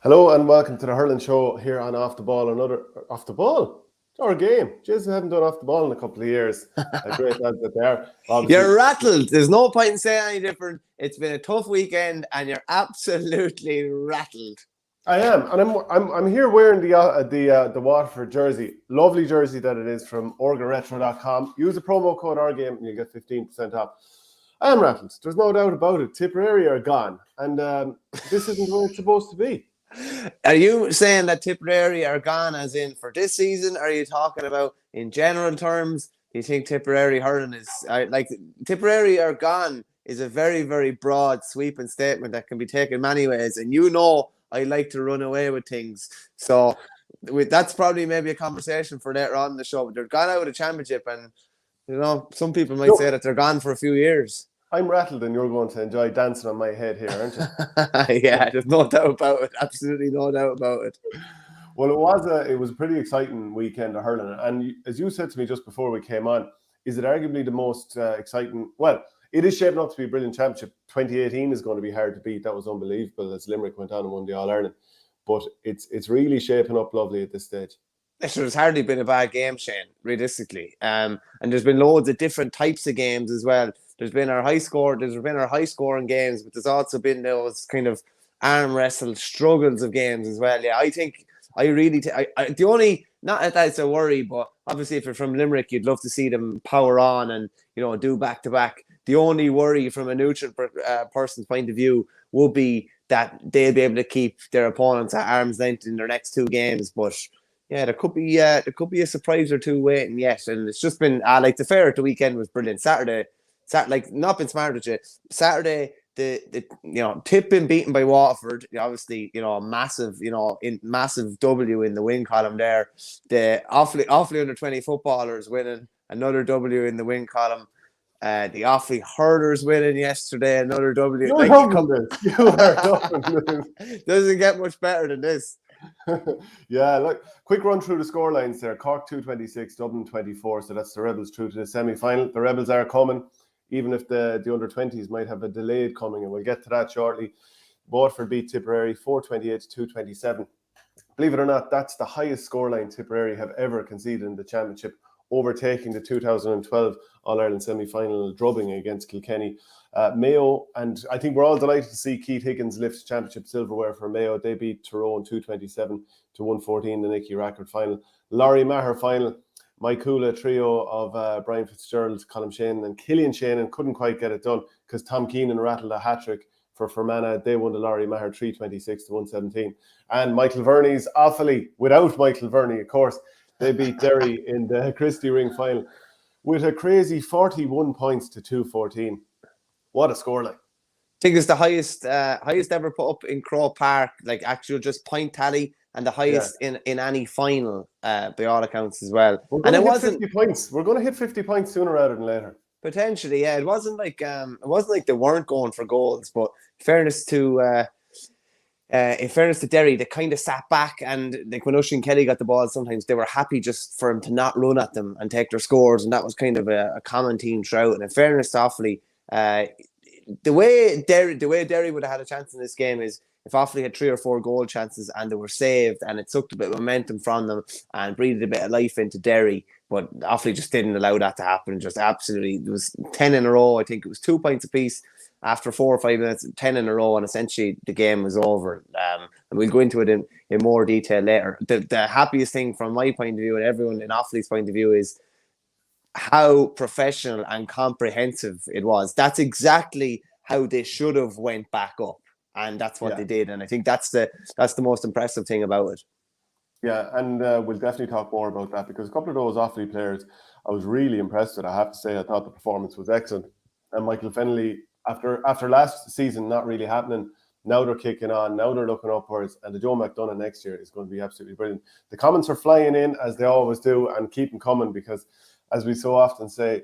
Hello and welcome to the Hurling Show here on Off the Ball. Off the Ball? It's our game. Jason hadn't done Off the Ball in a couple of years. A great lads that they are. Obviously. You're rattled. There's no point in saying any different. It's been a tough weekend and you're absolutely rattled. I am, and I'm here wearing the Waterford jersey. Lovely jersey that it is from orgaretro.com. Use the promo code OurGame and you get 15% off. I am rattled. There's no doubt about it. Tipperary are gone, and this isn't where it's supposed to be. Are you saying that Tipperary are gone as in for this season? Are you talking about in general terms? Do you think Tipperary hurling is like Tipperary are gone is a very, very broad sweeping statement that can be taken many ways. And you know I like to run away with things. So that's probably maybe a conversation for later on in the show. But they're gone out of the championship, and you know, some people might say that they're gone for a few year. I'm rattled and you're going to enjoy dancing on my head here, aren't you? Yeah, there's no doubt about it. Absolutely no doubt about it. Well, it was a pretty exciting weekend of hurling. And as you said to me just before we came on, is it arguably the most exciting? Well, it is shaping up to be a brilliant championship. 2018 is going to be hard to beat. That was unbelievable as Limerick went on and won the All-Ireland. But it's really shaping up lovely at this stage. There's hardly been a bad game, Shane, realistically. And there's been loads of different types of games as well. There's been our high scoring games, but there's also been those kind of arm wrestle struggles of games as well. Yeah, I think the only, not that it's a worry, but obviously if you're from Limerick, you'd love to see them power on and, you know, do back to back. The only worry from a neutral person's point of view would be that they'll be able to keep their opponents at arm's length in their next two games. But yeah, there could be a surprise or two waiting yet. And it's just been like the fair at the weekend was brilliant. Saturday, like not been smart with you. Saturday, the Tipp been beaten by Waterford. Obviously, massive W in the win column there. The Offaly under 20 footballers winning, another W in the win column. The Offaly hurlers winning yesterday, another W. You are Doesn't get much better than this. Yeah, look, quick run through the score lines there. Cork 2-26, Dublin 24. So that's the Rebels through to the semi-final. The Rebels are coming, even if the under-20s might have a delayed coming, and we'll get to that shortly. Waterford beat Tipperary 428-227. Believe it or not, that's the highest scoreline Tipperary have ever conceded in the championship, overtaking the 2012 All-Ireland semi-final drubbing against Kilkenny. Mayo, and I think we're all delighted to see Keith Higgins lift championship silverware for Mayo. They beat Tyrone 227-114 in the Nicky Rackard final. Lory Meagher final. Maikula trio of Brian Fitzgerald, Colin Shane and Killian Shane, and couldn't quite get it done because Tom Keenan rattled a hat-trick for Fermanagh. They won the Lory Meagher 326-117. And Michael Verney's Offaly, without Michael Verney, of course, they beat Deise in the Christy Ring final with a crazy 41 points to 214. What a scoreline. I think it's the highest ever put up in Croke Park, like actual just point tally, and the highest in any final by all accounts as well. And it wasn't 50 points. We're going to hit 50 points sooner rather than later. Potentially, yeah. It wasn't like they weren't going for goals, but in fairness to Derry, they kind of sat back, and like when Oisin Kelly got the ball, sometimes they were happy just for him to not run at them and take their scores, and that was kind of a common theme throughout. And in fairness to Offaly, the way Derry would have had a chance in this game is if Offaly had 3 or 4 goal chances and they were saved, and it took a bit of momentum from them and breathed a bit of life into Derry. But Offaly just didn't allow that to happen. Just absolutely, it was 10 in a row. I think it was 2 points apiece after 4 or 5 minutes, 10 in a row, and essentially the game was over. And we'll go into it in more detail later. The happiest thing from my point of view and everyone in Offaly's point of view is how professional and comprehensive it was. That's exactly how they should have went back up, and that's what they did. And I think that's the most impressive thing about it. Yeah, and we'll definitely talk more about that, because a couple of those Offaly players I was really impressed with. I have to say, I thought the performance was excellent. And Michael Fennelly, after last season not really happening, now they're kicking on, now they're looking upwards, and the Joe McDonough next year is going to be absolutely brilliant. The comments are flying in, as they always do, and keep them coming, because as we so often say,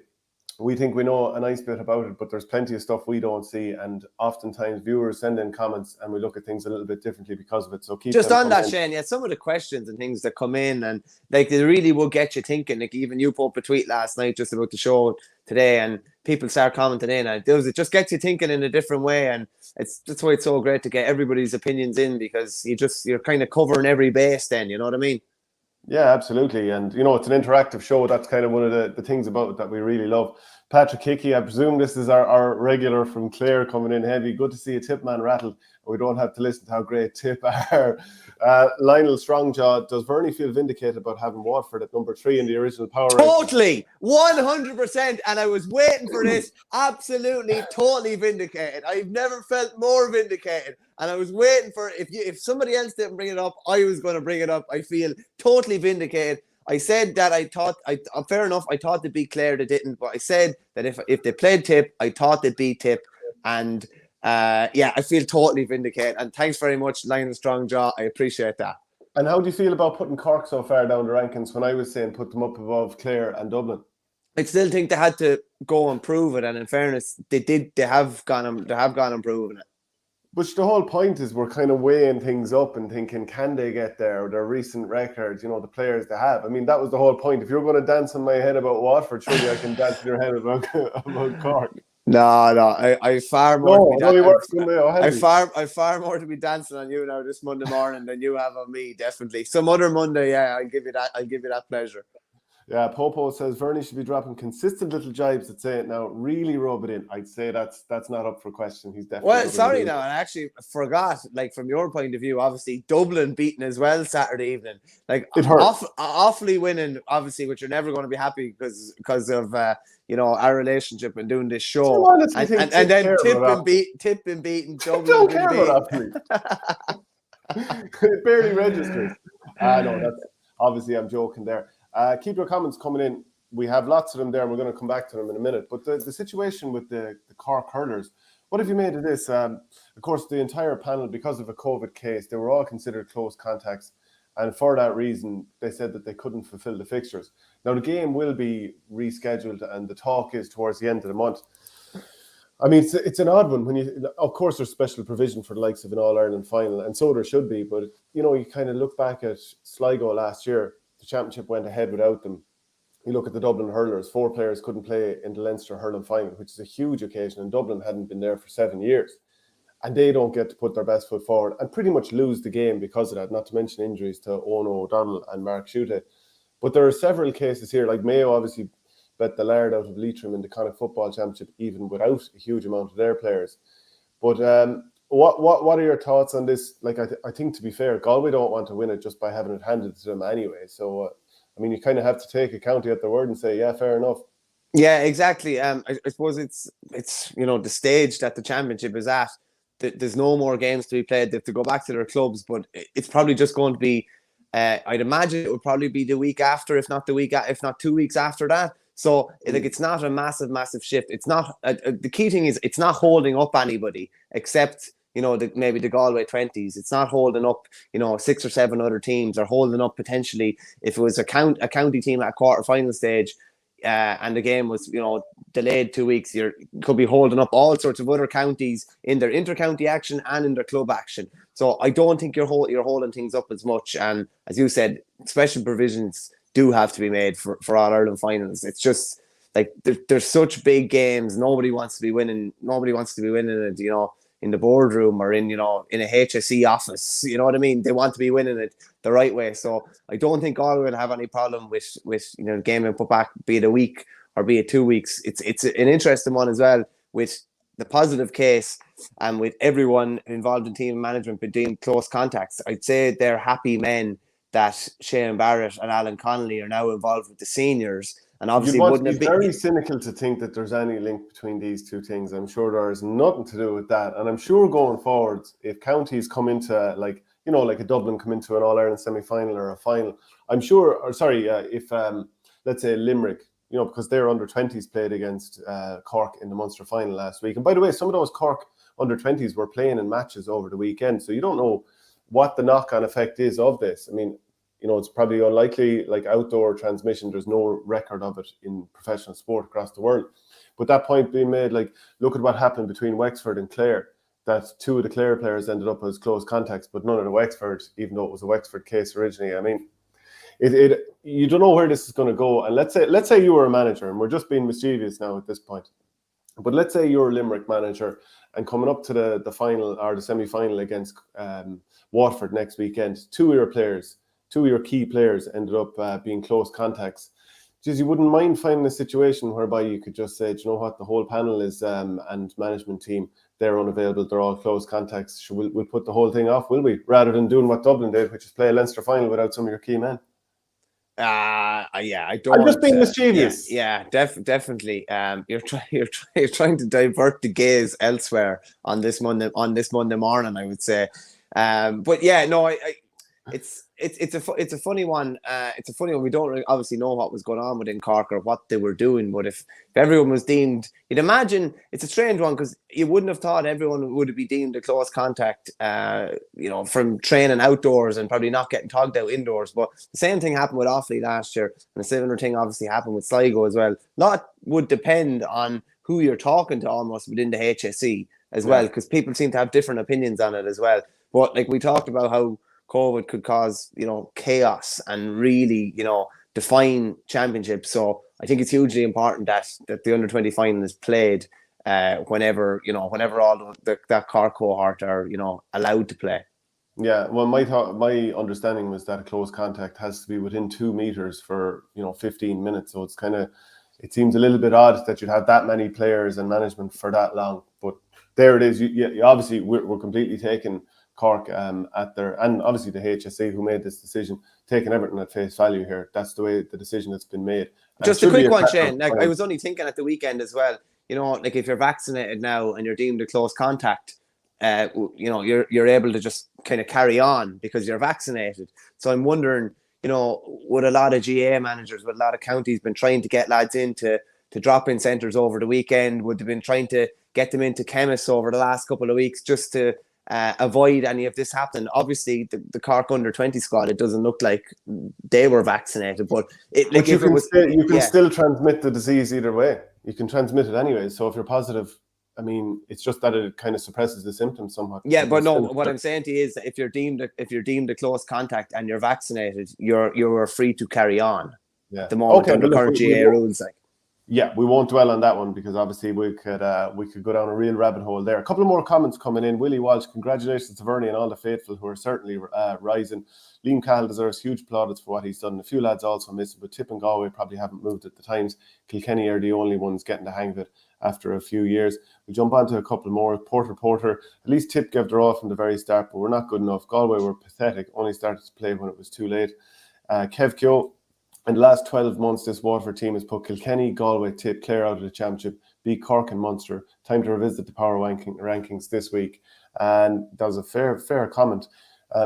we think we know a nice bit about it, but there's plenty of stuff we don't see, and oftentimes viewers send in comments and we look at things a little bit differently because of it. So keep just on that, in. Shane, some of the questions and things that come in, and like they really will get you thinking. Like even you put up a tweet last night just about the show today, and people start commenting in, and it just gets you thinking in a different way, and that's why it's so great to get everybody's opinions in, because you're kind of covering every base. Then you know what I mean. Yeah, absolutely. And, it's an interactive show. That's kind of one of the things about it that we really love. Patrick Hickey, I presume this is our regular from Clare coming in heavy. Good to see a Tip man rattled. We don't have to listen to how great Tip are. Lionel Strongjaw, does Verney feel vindicated about having Waterford at number 3 in the original power Totally, 100%. And I was waiting for this. Absolutely, totally vindicated. I've never felt more vindicated. And I was waiting for if somebody else didn't bring it up, I was going to bring it up. I feel totally vindicated. I said that I thought, fair enough, I thought they'd beat Clare, they didn't. But I said that if they played Tipp, I thought they'd beat Tipp. And I feel totally vindicated. And thanks very much, Lionel Strongjaw. I appreciate that. And how do you feel about putting Cork so far down the rankings when I was saying put them up above Clare and Dublin? I still think they had to go and prove it. And in fairness, they did. They have gone and proven it. Which the whole point is we're kind of weighing things up and thinking, can they get there? Or their recent records, the players they have. I mean, that was the whole point. If you're going to dance in my head about Watford, surely I can dance in your head about Cork. No, I far more. I far more to be dancing on you now this Monday morning than you have on me. Definitely, some other Monday. Yeah, I'll give you that pleasure. Yeah, Popo says Verney should be dropping consistent little jibes that say it now. Really rub it in. I'd say that's not up for question. He's definitely. Well, sorry now, I actually forgot. Like from your point of view, obviously Dublin beaten as well Saturday evening. Like it hurt. Awfully winning, obviously, which you're never going to be happy because of our relationship and doing this show. And then Tipp been beaten. Dublin don't care about Offaly. It barely registers. No, that's obviously I'm joking there. Keep your comments coming in. We have lots of them there, and we're going to come back to them in a minute. But the situation with the Cork hurlers, what have you made of this? Of course, the entire panel, because of a COVID case, they were all considered close contacts. And for that reason, they said that they couldn't fulfill the fixtures. Now, the game will be rescheduled, and the talk is towards the end of the month. I mean, it's an odd one. Of course, there's special provision for the likes of an All-Ireland final, and so there should be. But, you kind of look back at Sligo last year. The championship went ahead without them. You look at the Dublin hurlers, 4 players couldn't play in the Leinster hurling final, which is a huge occasion, and Dublin hadn't been there for 7 years. And they don't get to put their best foot forward and pretty much lose the game because of that, not to mention injuries to Ono O'Donnell and Mark Schutte. But there are several cases here, like Mayo obviously bet the lard out of Leitrim in the Connacht Football Championship, even without a huge amount of their players. But what are your thoughts on this? Like, I think, to be fair, Galway don't want to win it just by having it handed to them anyway. So, I mean, you kind of have to take a county at their word and say, yeah, fair enough. Yeah, exactly. I suppose it's the stage that the championship is at. There's no more games to be played. They have to go back to their clubs, but it's probably just going to be. I'd imagine it would probably be the week after, if not 2 weeks after that. So it's not a massive shift. It's not the key thing is it's not holding up anybody except maybe the Galway 20s. It's not holding up 6 or 7 other teams, or holding up potentially if it was a county team at a quarter-final stage. And the game was, delayed 2 weeks. You could be holding up all sorts of other counties in their inter-county action and in their club action. So I don't think you're holding things up as much. And as you said, special provisions do have to be made for All-Ireland finals. It's just like there's such big games. Nobody wants to be winning. Nobody wants to be winning it, in the boardroom or in a HSE office. You know what I mean? They want to be winning it the right way. So I don't think Galway will have any problem with the game being put back, be it a week or be it 2 weeks. It's an interesting one as well, with the positive case and with everyone involved in team management being close contacts. I'd say they're happy men that Shane Barrett and Alan Connolly are now involved with the seniors. And obviously, it's very cynical to think that there's any link between these two things. I'm sure there is nothing to do with that. And I'm sure going forward, if counties come into like a Dublin come into an All-Ireland semi-final or a final, I'm sure, if let's say Limerick, because their under-20s played against Cork in the Munster final last week. And by the way, some of those Cork under-20s were playing in matches over the weekend. So you don't know what the knock-on effect is of this. I mean, it's probably unlikely, like outdoor transmission, there's no record of it in professional sport across the world. But that point being made, like, look at what happened between Wexford and Clare, that two of the Clare players ended up as close contacts, but none of the Wexford, even though it was a Wexford case originally. I mean, you don't know where this is going to go. And let's say you were a manager, and we're just being mischievous now at this point. But let's say you're a Limerick manager and coming up to the final or the semi-final against Waterford next weekend, two of your key players ended up being close contacts. Just, you wouldn't mind finding a situation whereby you could just say, do you know what, the whole panel is and management team, they're unavailable, they're all close contacts. We'll put the whole thing off, will we? Rather than doing what Dublin did, which is play a Leinster final without some of your key men. Yeah, I don't. I'm just being mischievous. Definitely. You're trying to divert the gaze elsewhere on this Monday morning, I would say. But yeah, no, it's a funny one. It's a funny one. We don't really obviously know what was going on within Cork or what they were doing. But if everyone was deemed, you'd imagine it's a strange one because you wouldn't have thought everyone would be deemed a close contact. From training outdoors and probably not getting togged out indoors. But the same thing happened with Offaly last year, and the similar thing obviously happened with Sligo as well. A lot would depend on who you're talking to almost within the HSE as well, because people seem to have different opinions on it as well. But like we talked about how COVID could cause, chaos and really, define championships. So I think it's hugely important that the under-20 final is played whenever all that Cork cohort are, allowed to play. Yeah, well, my understanding was that a close contact has to be within 2 meters for 15 minutes. So it seems a little bit odd that you'd have that many players and management for that long. But there it is. You obviously we're completely taking Cork at their, and obviously the HSE who made this decision, taking everything at face value here. That's the way the decidecision has been made. And just a quick one, Shane. Like, I was only thinking at the weekend as well. Like if you're vaccinated now and you're deemed a close contact, you're able to just kind of carry on because you're vaccinated. So I'm wondering, would a lot of GA managers, would a lot of counties been trying to get lads into drop-in centres over the weekend? Would have been trying to get them into chemists over the last couple of weeks just to avoid any of this happening? Obviously, the Cork under-20 squad, it doesn't look like they were vaccinated, but you can still transmit the disease either way. You can transmit it anyway. So if you're positive, I mean, it's just that it kind of suppresses the symptoms somewhat. Yeah, but no, what I'm saying to you is that if you're deemed a close contact and you're vaccinated, you're free to carry on. Yeah. At the moment, under current GA rules, like. Yeah, we won't dwell on that one because obviously we could go down a real rabbit hole there. A couple of more comments coming in. Willie Walsh, congratulations to Verney and all the faithful who are certainly rising. Liam Cahill deserves huge plaudits for what he's done. A few lads also missed, but Tipp and Galway probably haven't moved at the times. Kilkenny are the only ones getting the hang of it after a few years. We jump on to a couple more. Porter. At least Tipp gave their all from the very start, but we're not good enough. Galway were pathetic. Only started to play when it was too late. Kev Kyo. In the last 12 months, this Waterford team has put Kilkenny, Galway, Tipp, Clare out of the championship, beat Cork and Munster. Time to revisit the power rankings this week. And that was a fair comment.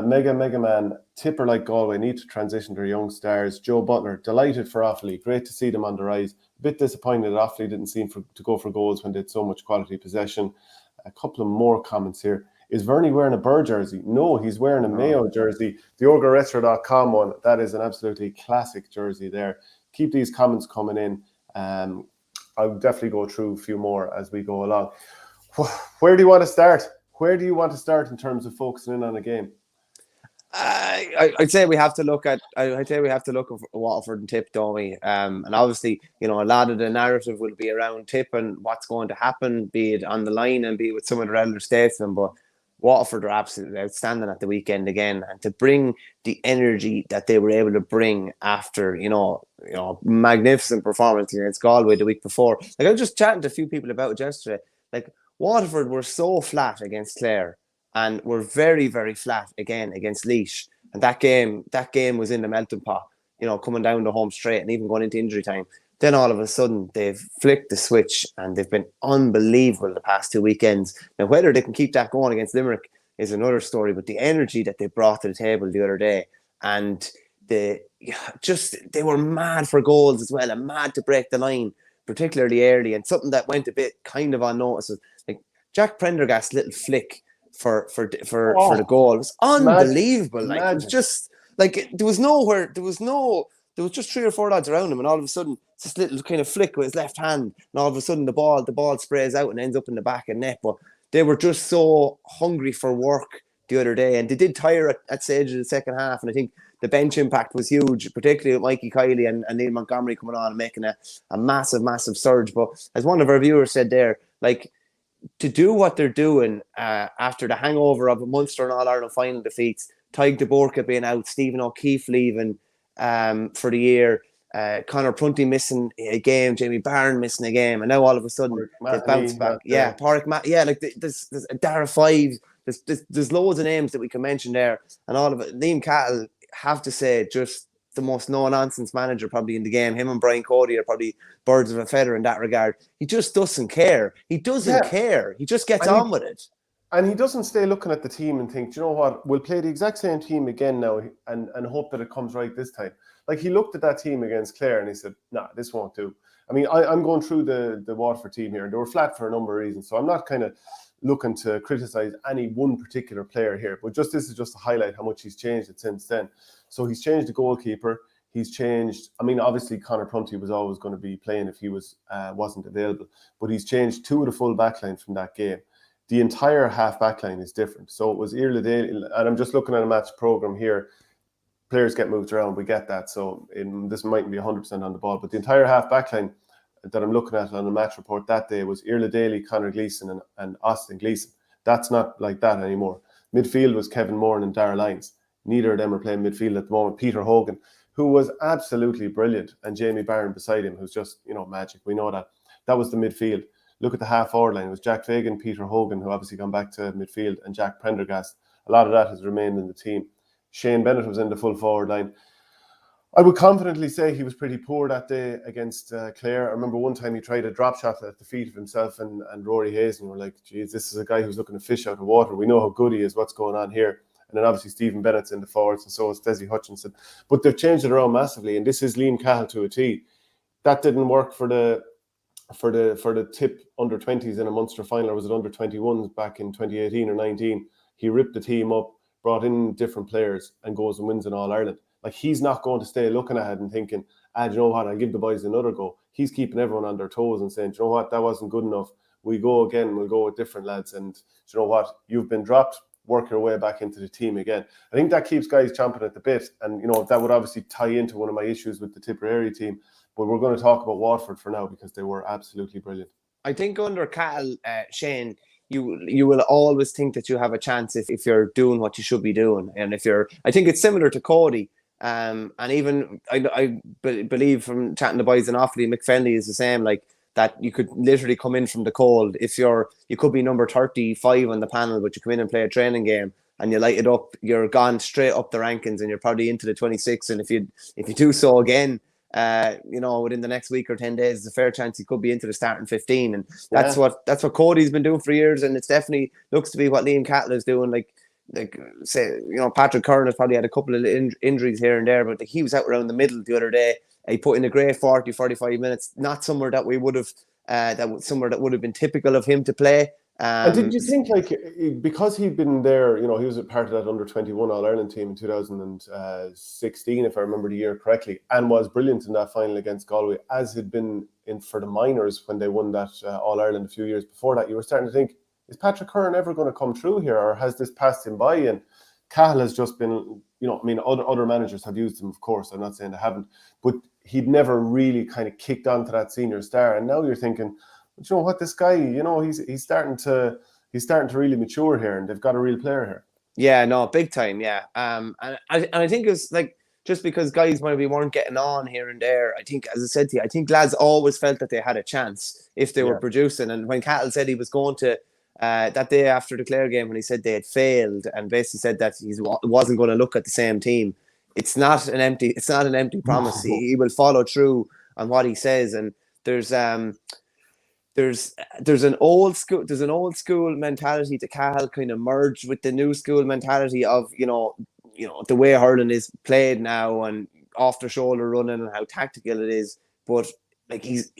Mega Man, Tipp are like Galway, need to transition their young stars. Joe Butler, delighted for Offaly. Great to see them on the rise. A bit disappointed that Offaly didn't seem to go for goals when they had so much quality possession. A couple of more comments here. Is Verney wearing a Burr jersey? No, he's wearing a Mayo jersey. The ogreretro.com one. That is an absolutely classic jersey there. Keep these comments coming in. I'll definitely go through a few more as we go along. Where do you want to start? Where do you want to start in terms of focusing in on a game? I'd say we have to look at Waterford and Tipp, don't we? And obviously, a lot of the narrative will be around Tipp and what's going to happen, be it on the line and be it with some of the elder statesmen. But Waterford are absolutely outstanding at the weekend again, and to bring the energy that they were able to bring after magnificent performance against Galway the week before. Like, I was just chatting to a few people about it yesterday. Like, Waterford were so flat against Clare and were very, very flat again against Laois. And that game was in the melting pot, coming down the home straight and even going into injury time. Then all of a sudden, they've flicked the switch and they've been unbelievable the past 2 weekends. Now, whether they can keep that going against Limerick is another story, but the energy that they brought to the table the other day, and they were mad for goals as well and mad to break the line, particularly early. And something that went a bit kind of unnoticed was like Jack Prendergast's little flick for the goal. It was unbelievable. It was just like there was no there was just 3 or 4 lads around him, and all of a sudden, it's this little kind of flick with his left hand, and all of a sudden the ball sprays out and ends up in the back of net. But they were just so hungry for work the other day, and they did tire at stage of the second half. And I think the bench impact was huge, particularly with Mikey Kiley and Neil Montgomery coming on and making a massive surge. But as one of our viewers said there, like, to do what they're doing after the hangover of a Munster and All-Ireland final defeats, Tadhg de Bourke being out, Stephen O'Keefe leaving for the year, Conor Prunty missing a game, Jamie Byrne missing a game, and now all of a sudden they've bounced back. Pádraig Matt, there's Dara Five, there's loads of names that we can mention there, and all of it. Liam Cahill, have to say, just the most no-nonsense manager probably in the game. Him and Brian Cody are probably birds of a feather in that regard. He just doesn't care. He doesn't care. He just gets on with it. And he doesn't stay looking at the team and think, do you know what, we'll play the exact same team again now and hope that it comes right this time. Like, he looked at that team against Clare and he said, nah, this won't do. I mean, I'm going through the Waterford team here, and they were flat for a number of reasons. So I'm not kind of looking to criticise any one particular player here, but this is just to highlight how much he's changed it since then. So he's changed the goalkeeper. He's changed. I mean, obviously Conor Prunty was always going to be playing if he wasn't available, but he's changed 2 of the full backline from that game. The entire half backline is different. So it was Iarla Daly, and I'm just looking at a match program here. Players get moved around, we get that. So this mightn't be 100% on the ball, but the entire half backline that I'm looking at on the match report that day was Iarla Daly, Conor Gleeson, and Austin Gleeson. That's not like that anymore. Midfield was Kevin Moran and Darragh Lyons. Neither of them are playing midfield at the moment. Peter Hogan, who was absolutely brilliant, and Jamie Byrne beside him, who's just, magic. We know that. That was the midfield. Look at the half-forward line. It was Jack Fagan, Peter Hogan, who obviously gone back to midfield, and Jack Prendergast. A lot of that has remained in the team. Shane Bennett was in the full forward line. I would confidently say he was pretty poor that day against Clare. I remember one time he tried a drop shot at the feet of himself and Rory Hayes, and we're like, geez, this is a guy who's looking to fish out of water. We know how good he is, what's going on here. And then obviously Stephen Bennett's in the forwards, and so is Desi Hutchinson. But they've changed it around massively, and this is Liam Cahill to a T. That didn't work for the Tipp under 20s in a Munster final, or was it under 21s back in 2018 or 19? He ripped the team up, brought in different players, and goes and wins an All-Ireland. Like, he's not going to stay looking ahead and thinking, do you know what, I'll give the boys another go. He's keeping everyone on their toes and saying, do you know what, that wasn't good enough. We go again, we'll go with different lads. And do you know what, you've been dropped, work your way back into the team again. I think that keeps guys chomping at the bit. And, that would obviously tie into one of my issues with the Tipperary team. But we're going to talk about Waterford for now, because they were absolutely brilliant. I think under Cahill, Shane, you will always think that you have a chance if you're doing what you should be doing. And I think it's similar to Cody. And even I believe from chatting to boys in Offaly, Mick Fennelly is the same, like that you could literally come in from the cold. You could be number 35 on the panel, but you come in and play a training game and you light it up, you're gone straight up the rankings and you're probably into the 26. And if you do so again, within the next week or 10 days, there's a fair chance he could be into the starting 15. And that's what Cody's been doing for years. And it's definitely looks to be what Liam Cahill is doing. Like say, Patrick Curran has probably had a couple of injuries here and there, but he was out around the middle the other day. He put in a great 45 minutes, not somewhere that we would have, somewhere that would have been typical of him to play. And did you think, like, because he'd been there, he was a part of that under-21 All-Ireland team in 2016, if I remember the year correctly, and was brilliant in that final against Galway, as had been in for the minors when they won that All-Ireland a few years before that. You were starting to think, is Patrick Curran ever going to come through here, or has this passed him by? And Cahill has just been, other managers have used him, of course. I'm not saying they haven't, but he'd never really kind of kicked onto that senior star. And now you're thinking, but you know what, this guy, he's starting to really mature here, and they've got a real player here. Yeah, no, big time, yeah. And I think it's like, just because guys maybe weren't getting on here and there, I think, as I said to you, I think lads always felt that they had a chance if they were producing. And when Cahill said he was going to, that day after the Clare game, when he said they had failed and basically said that he wasn't going to look at the same team, it's not an empty promise. No. He will follow through on what he says. And there's an old school mentality to Cahill kind of merged with the new school mentality of the way hurling is played now, and off the shoulder running and how tactical it is. But like he's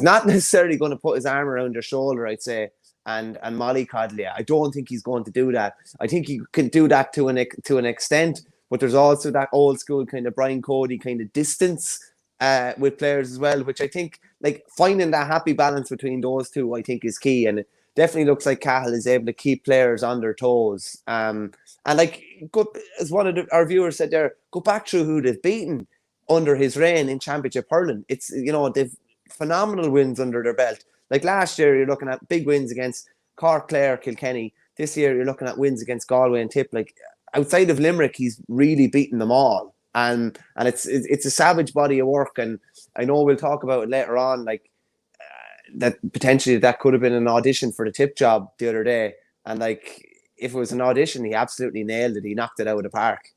not necessarily going to put his arm around your shoulder, I'd say, and mollycoddle you. I don't think he's going to do that. I think he can do that to an extent, but there's also that old school kind of Brian Cody kind of distance with players as well, which I think like finding that happy balance between those two, I think is key. And it definitely looks like Cahill is able to keep players on their toes. And like, as one of our viewers said there, go back through who they've beaten under his reign in Championship hurling. It's, they've phenomenal wins under their belt. Like last year, you're looking at big wins against Cork, Clare, Kilkenny. This year, you're looking at wins against Galway and Tipp. Like outside of Limerick, he's really beaten them all. And it's a savage body of work. And I know we'll talk about it later on, like that potentially that could have been an audition for the Tipp job the other day. And like, if it was an audition, he absolutely nailed it. He knocked it out of the park.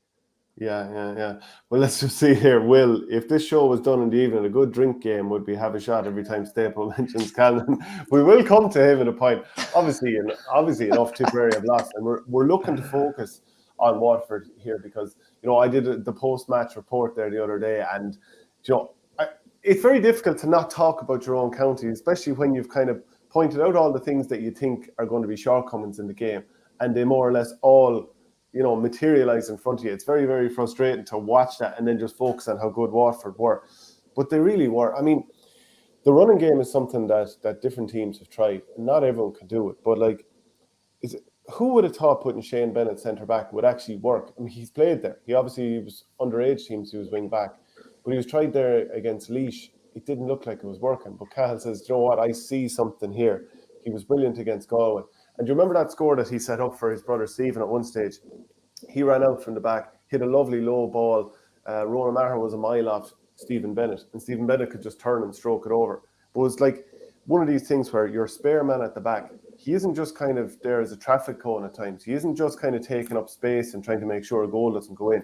Yeah. Well, let's just see here. Will, if this show was done in the evening, a good drink game would be have a shot every time Staple mentions Callan. We will come to him at a point. Obviously enough Tipperary have lost, and we're looking to focus on Waterford here because I did the post-match report there the other day, and it's very difficult to not talk about your own county, especially when you've kind of pointed out all the things that you think are going to be shortcomings in the game, and they more or less all materialize in front of you. It's very, very frustrating to watch that and then just focus on how good Waterford were. But they really were. I mean, the running game is something that different teams have tried, and not everyone can do it. But like, who would have thought putting Shane Bennett centre back would actually work? I mean, he's played there. He was underage teams, he was wing back, but he was tried there against Laois. It didn't look like it was working. But Cahill says, you know what, I see something here. He was brilliant against Galway. And do you remember that score that he set up for his brother Stephen at one stage? He ran out from the back, hit a lovely low ball. Ronan Maher was a mile off Stephen Bennett, and Stephen Bennett could just turn and stroke it over. But it was like one of these things where your spare man at the back, he isn't just kind of there as a traffic cone at times. He isn't just kind of taking up space and trying to make sure a goal doesn't go in.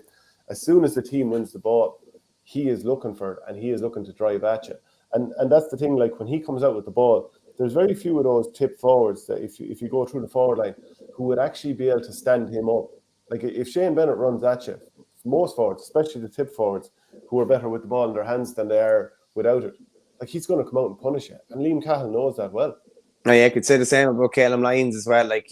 As soon as the team wins the ball, he is looking for it, and he is looking to drive at you. And that's the thing, like when he comes out with the ball, there's very few of those Tipp forwards that if you go through the forward line who would actually be able to stand him up. Like if Shane Bennett runs at you, most forwards, especially the Tipp forwards, who are better with the ball in their hands than they are without it, like he's going to come out and punish you. And Liam Cahill knows that well. I could say the same about Calum Lyons as well. Like,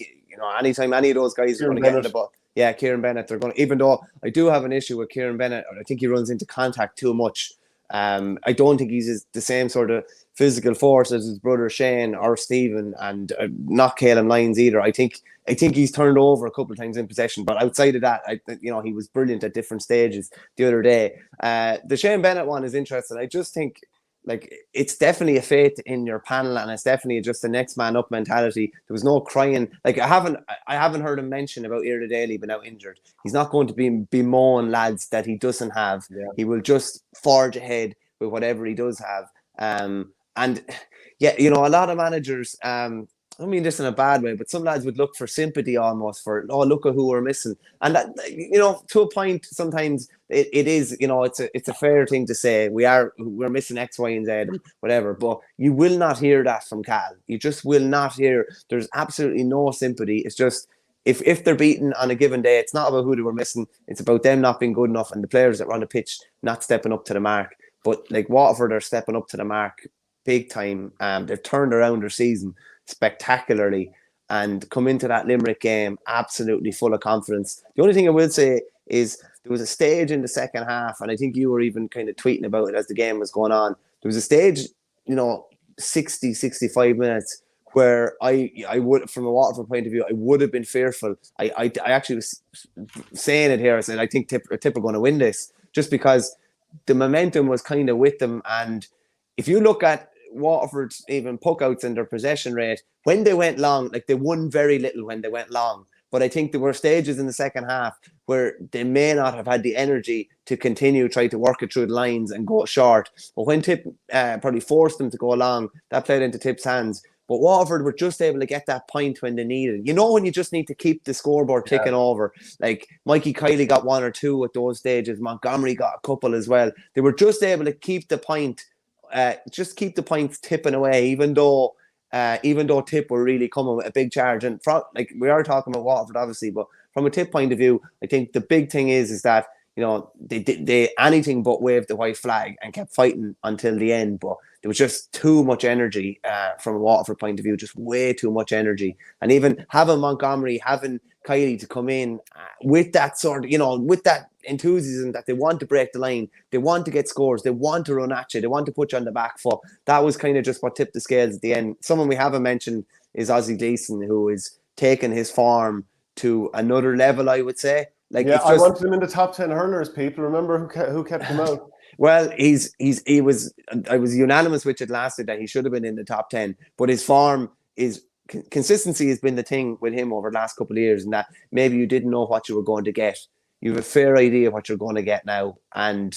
anytime any of those guys are going to get the ball. Yeah, Kieran Bennett, they're going to, even though I do have an issue with Kieran Bennett, I think he runs into contact too much. I don't think he's the same sort of physical force as his brother Shane or Stephen, and not Calum Lyons either. I think he's turned over a couple of times in possession, but outside of that, he was brilliant at different stages the other day. The Shane Bennett one is interesting. I just think like it's definitely a faith in your panel, and it's definitely just the next man up mentality. There was no crying. Like I haven't heard him mention about Ira Daly being out injured. He's not going to be bemoan lads that he doesn't have. Yeah. He will just forge ahead with whatever he does have. And yeah, a lot of managers, I don't mean this in a bad way, but some lads would look for sympathy almost for, look at who we're missing. And that, to a point, sometimes it is, it's a fair thing to say we're missing X, Y, and Z, and whatever. But you will not hear that from Cal. You just will not hear. There's absolutely no sympathy. It's just if they're beaten on a given day, it's not about who they were missing. It's about them not being good enough and the players that were on the pitch not stepping up to the mark. But like Waterford are stepping up to the mark big time. They've turned around their season spectacularly and come into that Limerick game absolutely full of confidence. The only thing I will say is there was a stage in the second half, and I think you were even kind of tweeting about it as the game was going on. There was a stage, 60, 65 minutes where I would, from a Waterford point of view, I would have been fearful. I actually was saying it here. I said, I think Tipp are going to win this, just because the momentum was kind of with them. And if you look at Waterford's even puckouts and their possession rate, when they went long, like they won very little when they went long. But I think there were stages in the second half where they may not have had the energy to continue try to work it through the lines and go short. But when Tipp probably forced them to go long, that played into Tipp's hands. But Waterford were just able to get that point when they needed. When you just need to keep the scoreboard ticking over. Like Mikey Kiley got one or two at those stages. Montgomery got a couple as well. They were just able to keep the point, just keep the points tipping away, even though Tipp were really coming with a big charge. And we are talking about Waterford, obviously, but from a Tipp point of view, I think the big thing is that they anything but waved the white flag and kept fighting until the end. But there was just too much energy from a Waterford point of view, just way too much energy. And even having Montgomery, having Kiley to come in with that sort of, with that enthusiasm that they want to break the line, they want to get scores, they want to run at you, they want to put you on the back foot. That was kind of just what tipped the scales at the end. Someone we haven't mentioned is Ozzy Gleeson, who is taking his form to another level, I would say. Like, yeah, it's I just, wanted him in the top 10 hurlers, people. Remember who kept him out? well, I was unanimous with it last year that he should have been in the top 10, but his form is consistency has been the thing with him over the last couple of years, and that maybe you didn't know what you were going to get. You have a fair idea what you're going to get now, and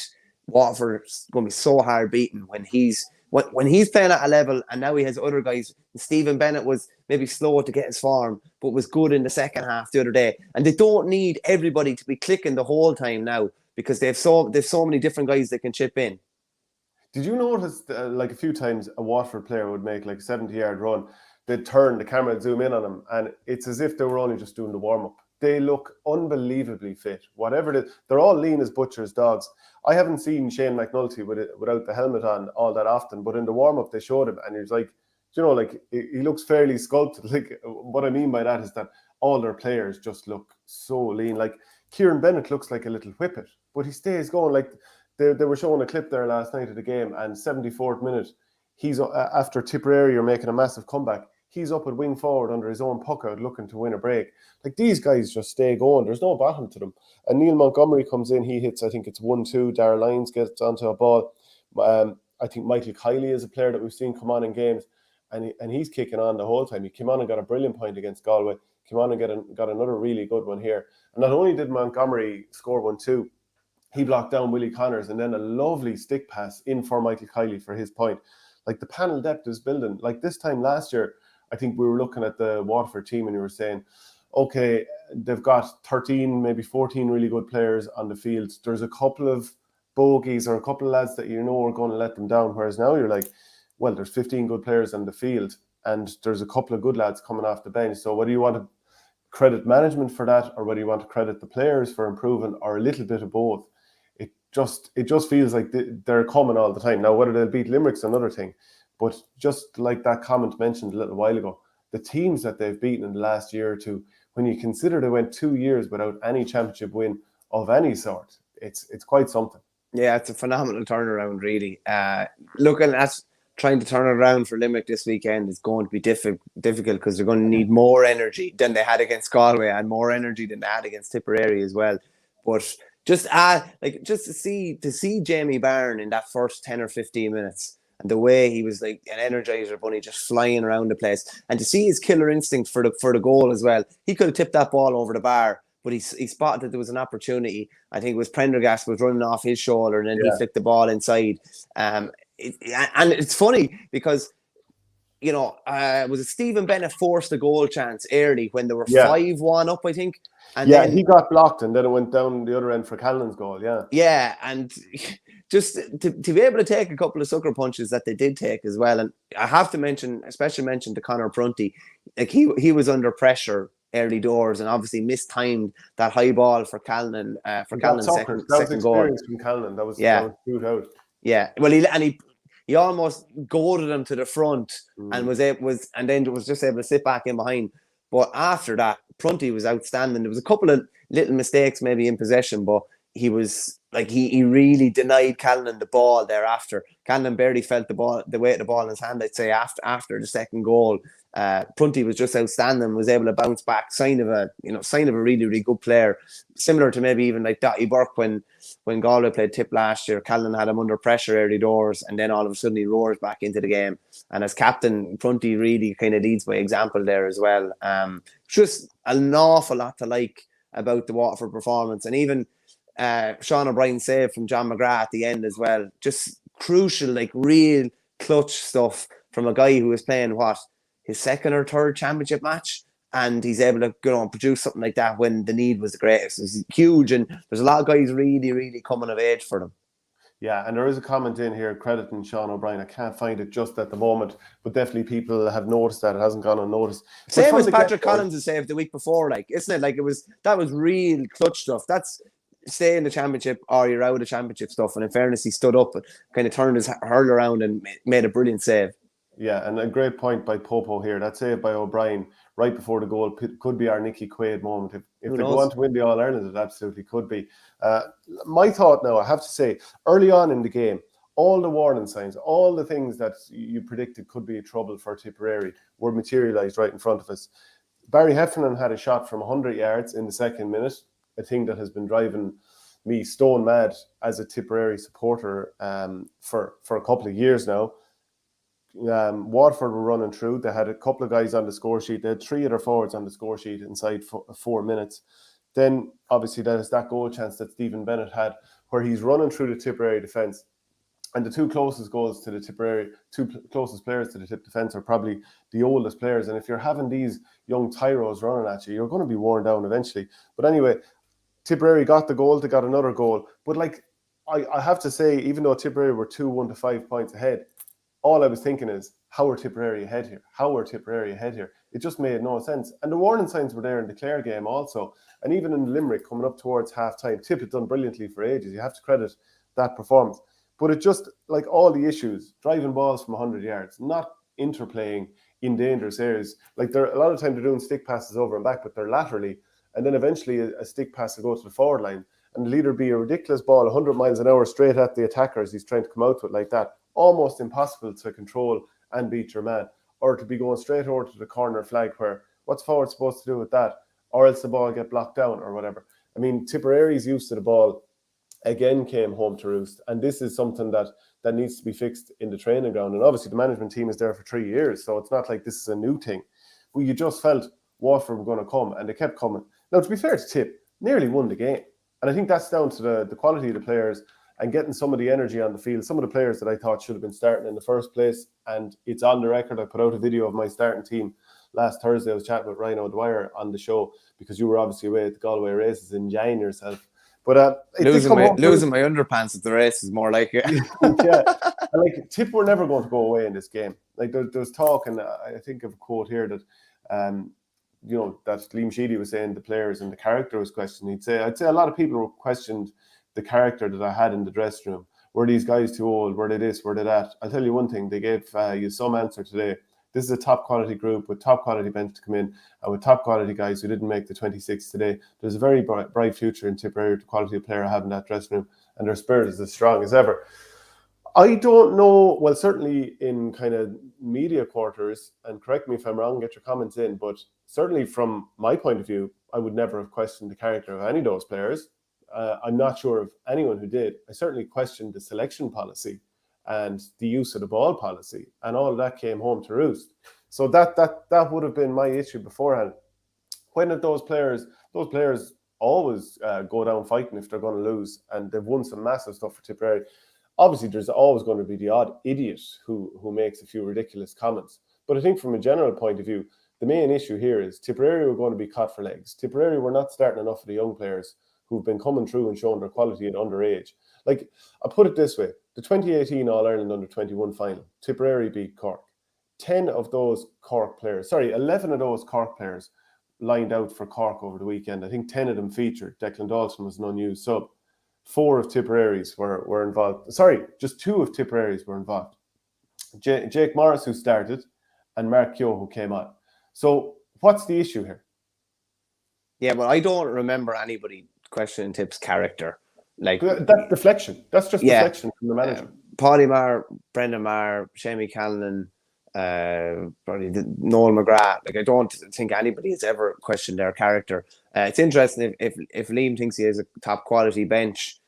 Waterford's going to be so hard beaten when he's playing at a level, and now he has other guys. Stephen Bennett was maybe slow to get his form, but was good in the second half the other day. And they don't need everybody to be clicking the whole time now, because they've so many different guys that can chip in. Did you notice like a few times a Waterford player would make like a 70-yard run, they'd turn, the camera would zoom in on them, and it's as if they were only just doing the warm-up. They look unbelievably fit. Whatever it is, they're all lean as butcher's dogs. I haven't seen Shane McNulty without the helmet on all that often, but in the warm-up they showed him, and he was like, you know, like he looks fairly sculpted. Like, what I mean by that is that all their players just look so lean. Like Kieran Bennett looks like a little whippet, but he stays going. Like they were showing a clip there last night of the game, and 74th minute, he's after Tipperary are making a massive comeback. He's up at wing forward under his own puck out looking to win a break. Like, these guys just stay going. There's no bottom to them. And Neil Montgomery comes in. He hits, I think it's 1-2. Darragh Lyons gets onto a ball. I think Michael Kiely is a player that we've seen come on in games. And he's kicking on the whole time. He came on and got a brilliant point against Galway. Came on and got another really good one here. And not only did Montgomery score 1-2, he blocked down Willie Connors, and then a lovely stick pass in for Michael Kiely for his point. Like, the panel depth is building. Like, this time last year, I think we were looking at the Waterford team and you were saying, okay, they've got 13, maybe 14 really good players on the field. There's a couple of bogeys or a couple of lads that you know are going to let them down. Whereas now you're like, well, there's 15 good players on the field and there's a couple of good lads coming off the bench. So whether you want to credit management for that or whether you want to credit the players for improving or a little bit of both, it just feels like they're coming all the time. Now, whether they'll beat Limerick's another thing. But just like that comment mentioned a little while ago, the teams that they've beaten in the last year or two, when you consider they went 2 years without any championship win of any sort, it's quite something. Yeah, it's a phenomenal turnaround, really. Looking at trying to turn it around for Limerick this weekend is going to be difficult because they're going to need more energy than they had against Galway and more energy than they had against Tipperary as well. But just to see Jamie Byrne in that first 10 or 15 minutes, and the way he was like an Energizer bunny just flying around the place, and to see his killer instinct for the goal as well. He could have tipped that ball over the bar, but he spotted that there was an opportunity. I think it was Prendergast was running off his shoulder, and then he flicked the ball inside. And it's funny because, you know, was it Stephen Bennett forced a goal chance early when they were 5-1 up, I think. And then he got blocked, and then it went down the other end for Callan's goal. Yeah, and just to be able to take a couple of sucker punches that they did take as well. And I have to especially mention to Conor Prunty, like he was under pressure early doors and obviously mistimed that high ball for Callan second goal. From Callan. That was screwed out. Yeah, well, he almost goaded him to the front and then was just able to sit back in behind. But after that, Prunty was outstanding. There was a couple of little mistakes maybe in possession, but he was like he really denied Callan the ball thereafter. Callan barely felt the weight of the ball in his hand, I'd say, after the second goal. Prunty was just outstanding, was able to bounce back, sign of a really, really good player. Similar to maybe even like Dottie Burke when Galway played Tipp last year. Callan had him under pressure early doors, and then all of a sudden he roars back into the game. And as captain, Prunty really kind of leads by example there as well. Just an awful lot to like about the Waterford performance, and even Sean O'Brien's save from John McGrath at the end as well. Just crucial, like real clutch stuff from a guy who was playing his second or third championship match, and he's able to produce something like that when the need was the greatest. It's huge, and there's a lot of guys really, really coming of age for them. Yeah, and there is a comment in here crediting Sean O'Brien. I can't find it just at the moment, but definitely people have noticed that it hasn't gone unnoticed. Same as Patrick Collins' save the week before, like, isn't it? Like, that was real clutch stuff. That's stay in the championship or you're out of the championship stuff. And in fairness, he stood up and kind of turned his hurl around and made a brilliant save. Yeah, and a great point by Popo here. That save by O'Brien right before the goal could be our Nicky Quaid moment. If Who they go knows? on to win the All-Ireland, it absolutely could be. My thought now, I have to say, early on in the game, all the warning signs, all the things that you predicted could be trouble for Tipperary were materialised right in front of us. Barry Heffernan had a shot from 100 yards in the second minute, a thing that has been driving me stone mad as a Tipperary supporter for a couple of years now. Waterford were running through. They had a couple of guys on the score sheet. They had 3 other forwards on the score sheet inside 4 minutes. Then, obviously, there's that goal chance that Stephen Bennett had where he's running through the Tipperary defence. And the two closest goals to the Tipperary, closest players to the Tip defence are probably the oldest players. And if you're having these young tyros running at you, you're going to be worn down eventually. But anyway, Tipperary got the goal. They got another goal. But I have to say, even though Tipperary were 1 to 5 points ahead, all I was thinking is, how are Tipperary ahead here? How are Tipperary ahead here? It just made no sense. And the warning signs were there in the Clare game also. And even in Limerick, coming up towards half-time, Tipp had done brilliantly for ages. You have to credit that performance. But it just, like all the issues, driving balls from 100 yards, not interplaying in dangerous areas. Like, a lot of time they're doing stick passes over and back, but they're laterally. And then eventually a stick pass will go to the forward line. And it'll either be a ridiculous ball, 100 miles an hour, straight at the attacker as he's trying to come out with like that. Almost impossible to control and beat your man, or to be going straight over to the corner flag where what's forward supposed to do with that, or else the ball get blocked down or whatever. I mean, Tipperary's use of the ball again came home to roost, and this is something that needs to be fixed in the training ground. And obviously the management team is there for 3 years, so it's not like this is a new thing. But you just felt Waterford were going to come, and they kept coming. Now, to be fair to Tipp, nearly won the game, and I think that's down to the quality of the players and getting some of the energy on the field. Some of the players that I thought should have been starting in the first place, and it's on the record. I put out a video of my starting team last Thursday. I was chatting with Ryan O'Dwyer on the show because you were obviously away at the Galway races, enjoying yourself. But losing my underpants at the race is more like it. Yeah, and like Tipp were never going to go away in this game. Like there's talk, and I think of a quote here that that Liam Sheedy was saying the players and the character was questioned. I'd say a lot of people were questioned the character that I had in the dressing room. Were these guys too old? Were they this? Were they that? I'll tell you one thing. They gave you some answer today. This is a top quality group with top quality bench to come in and with top quality guys who didn't make the 26 today. There's a very bright future in Tipperary, the quality of player I have in that dressing room, and their spirit is as strong as ever. I don't know, well, certainly in kind of media quarters, and correct me if I'm wrong, get your comments in, but certainly from my point of view, I would never have questioned the character of any of those players. I'm not sure of anyone who did. I certainly questioned the selection policy and the use of the ball policy, and all of that came home to roost. So that would have been my issue beforehand. When did those players always go down fighting if they're going to lose, and they've won some massive stuff for Tipperary. Obviously, there's always going to be the odd idiot who makes a few ridiculous comments. But I think from a general point of view, the main issue here is Tipperary were going to be caught for legs. Tipperary were not starting enough of the young players who've been coming through and showing their quality at underage. Like, I'll put it this way. The 2018 All-Ireland Under-21 final, Tipperary beat Cork. 11 of those Cork players lined out for Cork over the weekend. I think 10 of them featured. Declan Dawson was an unused sub. 4 of Tipperary's were involved. Sorry, just 2 of Tipperary's were involved. Jake Morris, who started, and Mark Keogh, who came on. So what's the issue here? Yeah, but I don't remember anybody questioning Tipp's character. Like, that's deflection. That's just deflection from the manager. Paddy Maher, Brendan Maher, Shamie Callanan, probably Noel McGrath. Like, I don't think anybody has ever questioned their character. It's interesting if Liam thinks he has a top quality bench.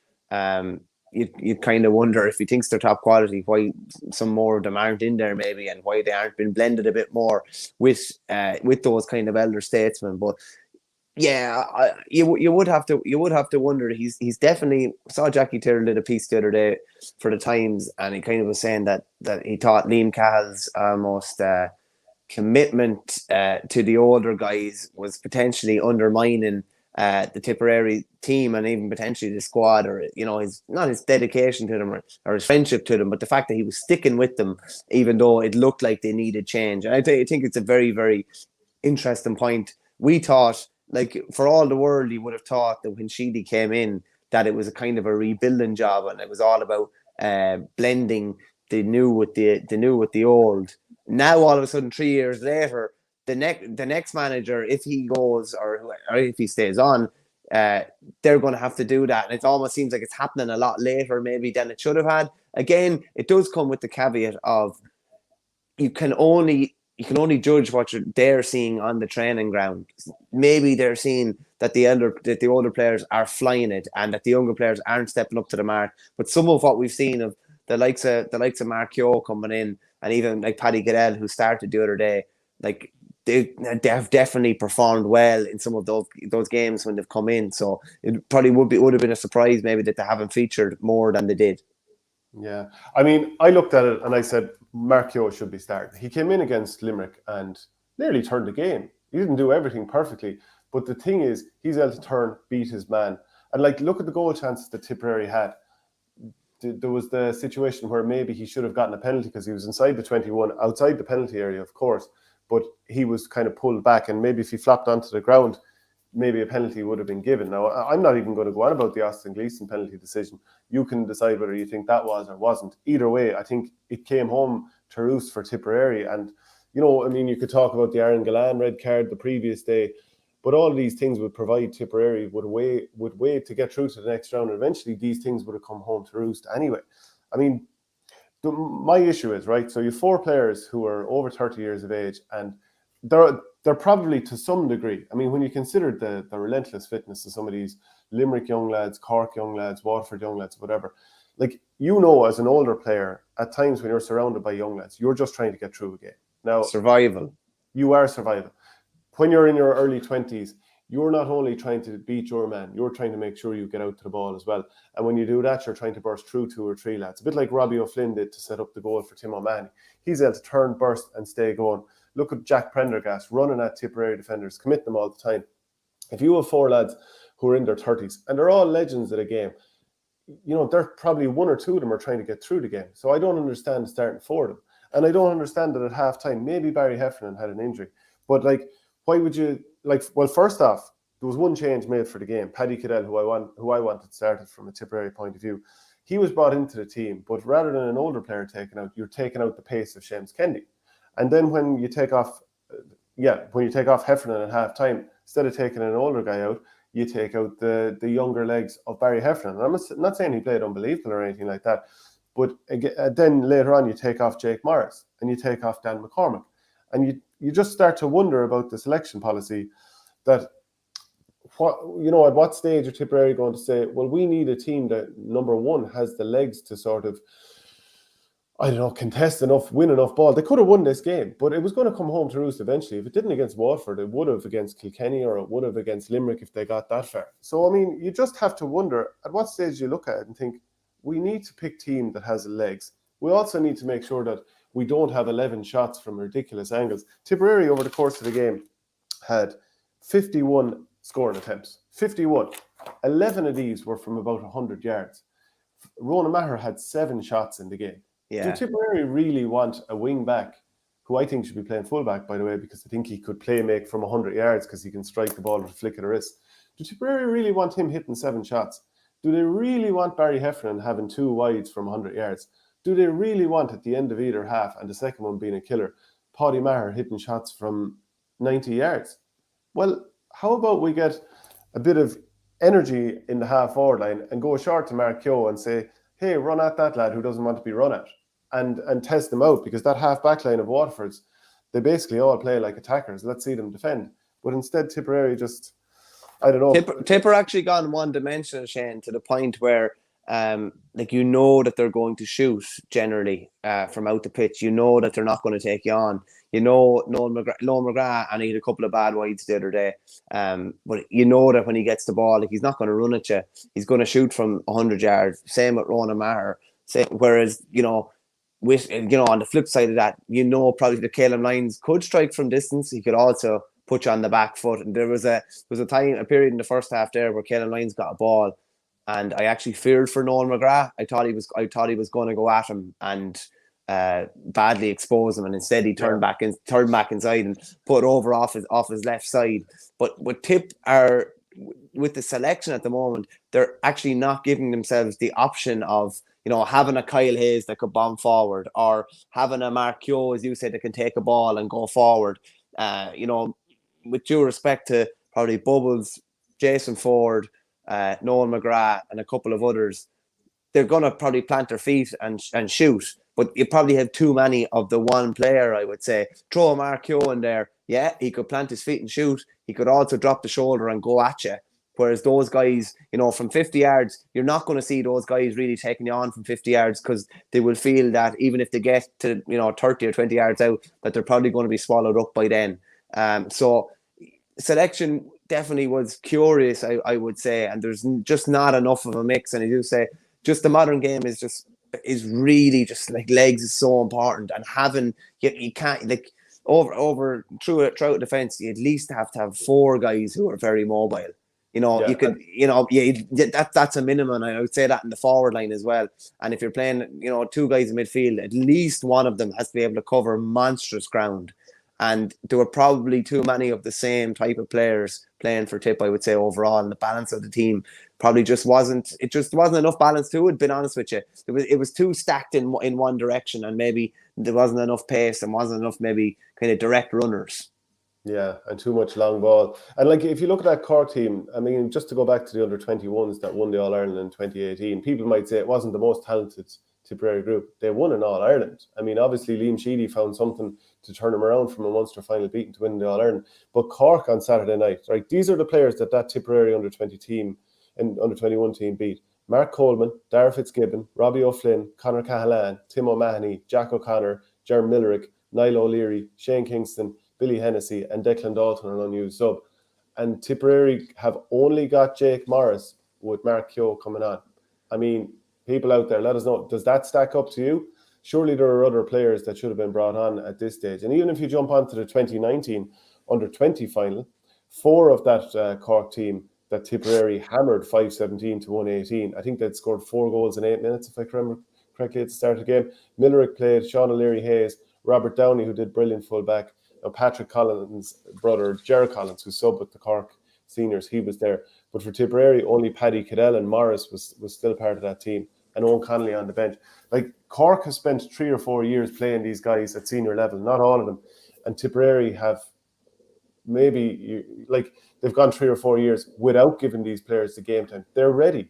You kind of wonder if he thinks they're top quality, why some more of them aren't in there maybe, and why they aren't been blended a bit more with those kind of elder statesmen. But yeah, you would have to wonder. He's definitely, saw Jackie Tyrrell did a piece the other day for the Times, and he kind of was saying that he thought Liam Cahill's almost commitment to the older guys was potentially undermining the Tipperary team and even potentially the squad, or his dedication to them or his friendship to them, but the fact that he was sticking with them even though it looked like they needed change. And I think it's a very, very interesting point. We thought, like, for all the world, you would have thought that when Sheedy came in, that it was a kind of a rebuilding job, and it was all about blending the new with the old. now all of a sudden 3 years later, the next manager, if he goes or if he stays on, they're going to have to do that, and it almost seems like it's happening a lot later maybe than it should have had. Again, it does come with the caveat of you can only judge what they're seeing on the training ground. Maybe they're seeing that the older players are flying it, and that the younger players aren't stepping up to the mark. But some of what we've seen of the likes of Mark Keogh coming in, and even like Paddy Cahill, who started the other day, like they have definitely performed well in some of those games when they've come in. So it probably would have been a surprise maybe that they haven't featured more than they did. Yeah, I mean, I looked at it and I said Mark Keogh should be starting. He came in against Limerick and nearly turned the game. He didn't do everything perfectly, but the thing is, he's able to turn, beat his man. And like, look at the goal chances that Tipperary had. There was the situation where maybe he should have gotten a penalty because he was inside the 21, outside the penalty area, of course, but he was kind of pulled back, and maybe if he flopped onto the ground, maybe a penalty would have been given. Now, I'm not even going to go on about the Austin Gleeson penalty decision. You can decide whether you think that was or wasn't. Either way, I think it came home to roost for Tipperary. And, you know, I mean, you could talk about the Aaron Gallan red card the previous day, but all of these things would provide Tipperary would wait to get through to the next round. And eventually these things would have come home to roost anyway. I mean, my issue is, right, so you have 4 players who are over 30 years of age, and they're probably to some degree, I mean, when you consider the relentless fitness of some of these Limerick young lads, Cork young lads, Waterford young lads, whatever, like, you know, as an older player, at times when you're surrounded by young lads, you're just trying to get through a game. Now, survival. You are survival. When you're in your early 20s, you're not only trying to beat your man, you're trying to make sure you get out to the ball as well. And when you do that, you're trying to burst through 2 or 3 lads. A bit like Robbie O'Flynn did to set up the goal for Tim O'Mahony. He's able to turn, burst and stay going. Look at Jack Prendergast running at Tipperary defenders, commit them all the time. If you have 4 lads who are in their 30s, and they're all legends of the game, you know, they're probably 1 or 2 of them are trying to get through the game. So I don't understand starting 4 of them. And I don't understand that at half-time, maybe Barry Heffernan had an injury. But, like, why would you, like, well, first off, there was one change made for the game. Paddy Cahill, who I wanted started from a Tipperary point of view, he was brought into the team, but rather than an older player taken out, you're taking out the pace of Seamus Kennedy. And then when you take off Heffernan at half-time, instead of taking an older guy out, you take out the younger legs of Barry Heffernan. And I'm not saying he played unbelievable or anything like that, but then later on you take off Jake Morris and you take off Dan McCormick. And you just start to wonder about the selection policy that, at what stage are Tipperary going to say, well, we need a team that, number one, has the legs to sort of, I don't know, contest enough, win enough ball. They could have won this game, but it was going to come home to roost eventually. If it didn't against Waterford, it would have against Kilkenny, or it would have against Limerick if they got that far. So, I mean, you just have to wonder at what stage you look at it and think, we need to pick a team that has legs. We also need to make sure that we don't have 11 shots from ridiculous angles. Tipperary, over the course of the game, had 51 scoring attempts. 51. 11 of these were from about 100 yards. Ronan Maher had 7 shots in the game. Yeah. Do Tipperary really want a wing back, who I think should be playing fullback, by the way, because I think he could make from 100 yards because he can strike the ball with a flick of the wrist. Do Tipperary really want him hitting 7 shots? Do they really want Barry Heffernan having 2 wides from 100 yards? Do they really want, at the end of either half, and the second one being a killer, Paddy Maher hitting shots from 90 yards? Well, how about we get a bit of energy in the half-forward line and go short to Mark Keogh and say, hey, run at that lad who doesn't want to be run at, and test them out, because that half-back line of Waterford's, they basically all play like attackers. Let's see them defend. But instead, Tipperary just, I don't know. Tipper actually gone one-dimensional, Shane, to the point where that they're going to shoot generally from out the pitch. You know that they're not going to take you on. You know, Noel McGrath, and he had a couple of bad wides the other day. But you know that when he gets the ball, he's not going to run at you. He's going to shoot from 100 yards. Same with Ronan Maher. Whereas, on the flip side of that, probably the Cahill Lyons could strike from distance. He could also put you on the back foot. And there was a period in the first half there where Cahill Lyons got a ball, and I actually feared for Noel McGrath. I thought he was going to go at him and badly expose him, and instead he turned back inside and put over off his left side. But Tipp are with the selection at the moment, they're actually not giving themselves the option of, you know, having a Kyle Hayes that could bomb forward, or having a Mark Keogh, as you said, that can take a ball and go forward. You know, with due respect to probably Bubbles, Jason Ford, Noel McGrath, and a couple of others, they're going to probably plant their feet and shoot. But you probably have too many of the one player, I would say. Throw a Mark Keogh in there. Yeah, he could plant his feet and shoot. He could also drop the shoulder and go at you. Whereas those guys, you know, from 50 yards, you're not going to see those guys really taking you on from 50 yards, because they will feel that even if they get to, you know, 30 or 20 yards out, that they're probably going to be swallowed up by then. So selection definitely was curious, I would say, and there's just not enough of a mix. And I do say, just the modern game is really just like legs is so important, and having you can't like throughout defense, you at least have to have 4 guys who are very mobile. You know, you could, you know, that's a minimum. And I would say that in the forward line as well. And if you're playing, you know, 2 guys in midfield, at least one of them has to be able to cover monstrous ground. And there were probably too many of the same type of players playing for Tipp, I would say, overall. And the balance of the team probably just wasn't enough balance to it, being honest with you. It was too stacked in one direction, and maybe there wasn't enough pace and wasn't enough maybe kind of direct runners. Yeah, and too much long ball. And like, if you look at that Cork team, I mean, just to go back to the under-21s that won the All-Ireland in 2018, people might say it wasn't the most talented Tipperary group. They won an All-Ireland. I mean, obviously, Liam Sheedy found something to turn him around from a Munster final beating to win the All-Ireland. But Cork on Saturday night, right, these are the players that Tipperary under-20 team and under-21 team beat. Mark Coleman, Darragh Fitzgibbon, Robbie O'Flynn, Conor Cahalane, Tim O'Mahony, Jack O'Connor, Jeremy Millerick, Niall O'Leary, Shane Kingston, Billy Hennessy, and Declan Dalton are unused sub. And Tipperary have only got Jake Morris with Mark Keogh coming on. I mean, people out there, let us know, does that stack up to you? Surely there are other players that should have been brought on at this stage. And even if you jump onto the 2019 under-20 final, 4 of that Cork team that Tipperary hammered 5-17 to 118. I think they'd scored 4 goals in 8 minutes, if I can remember correctly, at the start of the game. Millerick played, Sean O'Leary Hayes, Robert Downey, who did brilliant fullback, Patrick Collins' brother, Gerard Collins, who subbed with the Cork seniors, he was there. But for Tipperary, only Paddy Cadell and Morris was still part of that team, and Owen Connolly on the bench. Like, Cork has spent 3 or 4 years playing these guys at senior level, not all of them. And Tipperary have they've gone 3 or 4 years without giving these players the game time. They're ready.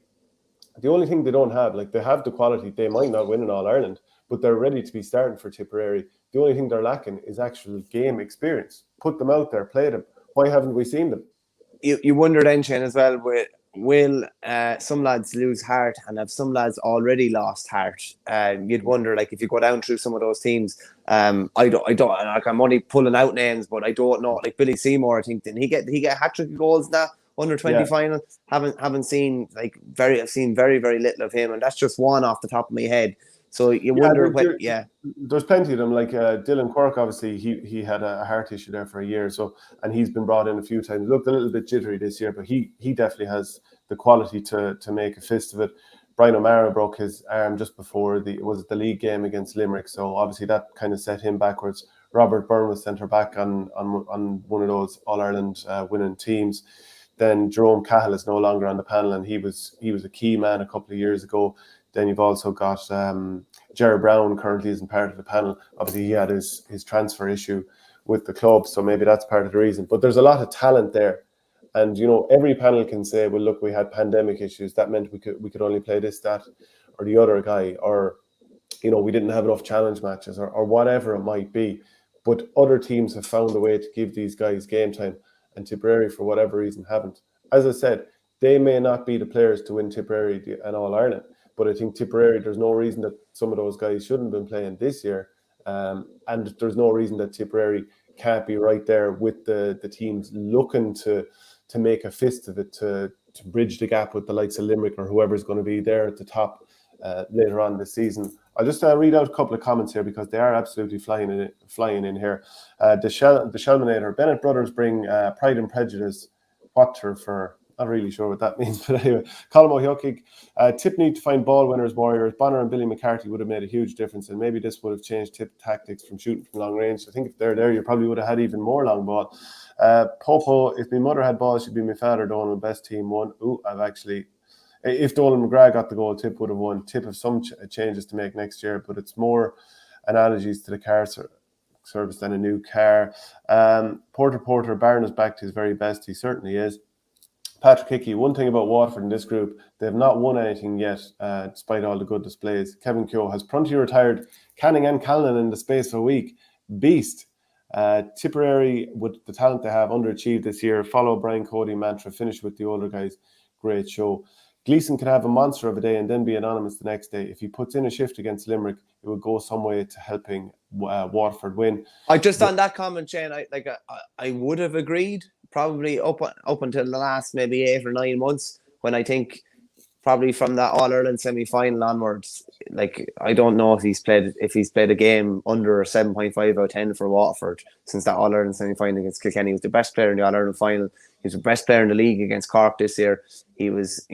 The only thing they don't have, like, they have the quality. They might not win in All-Ireland, but they're ready to be starting for Tipperary. The only thing they're lacking is actual game experience. Put them out there, play them. Why haven't we seen them? You wonder then, Shane, as well, will some lads lose heart, and have some lads already lost heart? You'd wonder, like, if you go down through some of those teams, I don't like, I'm only pulling out names, but I don't know. Like Billy Seymour, I think, didn't he get hat-trick goals in that under-20 final? I've seen very, very little of him, and that's just one off the top of my head. So you wonder there's plenty of them. Like Dylan Quirk, obviously he had a heart issue there for a year, and he's been brought in a few times. Looked a little bit jittery this year, but he definitely has the quality to make a fist of it. Brian O'Mara broke his arm just before the league game against Limerick, so obviously that kind of set him backwards. Robert Byrne was centre back on one of those All-Ireland winning teams. Then Jerome Cahill is no longer on the panel, and he was a key man a couple of years ago. Then you've also got Gerard Brown currently isn't part of the panel. Obviously, he had his transfer issue with the club, so maybe that's part of the reason. But there's a lot of talent there. And, you know, every panel can say, well, look, we had pandemic issues. That meant we could only play this, that, or the other guy. Or, you know, we didn't have enough challenge matches, or whatever it might be. But other teams have found a way to give these guys game time, and Tipperary, for whatever reason, haven't. As I said, they may not be the players to win Tipperary and All-Ireland, but I think Tipperary, there's no reason that some of those guys shouldn't have been playing this year. And there's no reason that Tipperary can't be right there with the teams looking to make a fist of it, to bridge the gap with the likes of Limerick or whoever's going to be there at the top later on this season. I'll just read out a couple of comments here, because they are absolutely flying in here. The Shelminator, Bennett brothers bring Pride and Prejudice. Watcher for Not really sure what that means, but anyway. Colm O'Huckig, Tipp need to find ball winners, warriors. Bonner and Billy McCarthy would have made a huge difference, and maybe this would have changed Tipp tactics from shooting from long range. I think if they're there, you probably would have had even more long ball. Popo, if my mother had balls, she'd be my father. Dolan, best team won. If Dolan McGrath got the goal, Tipp would have won. Tipp have some changes to make next year, but it's more analogies to the car service than a new car. Porter, Barron is back to his very best. He certainly is. Patrick Hickey, one thing about Waterford in this group, they have not won anything yet, despite all the good displays. Kevin Keogh has Prunty retired Canning and Callan in the space of a week. Beast. Tipperary, with the talent they have, underachieved this year. Follow Brian Cody mantra, finish with the older guys. Great show. Gleeson can have a monster of a day and then be anonymous the next day. If he puts in a shift against Limerick, it will go some way to helping Waterford win. On that comment, Shane, I would have agreed probably up until the last maybe 8 or 9 months, when I think probably from that All-Ireland semi-final onwards, like, I don't know if he's played a game under a 7.5 out of 10 for Waterford since that All-Ireland semi-final against Kilkenny. He was the best player in the All-Ireland final. He was the best player in the league against Cork this year. He was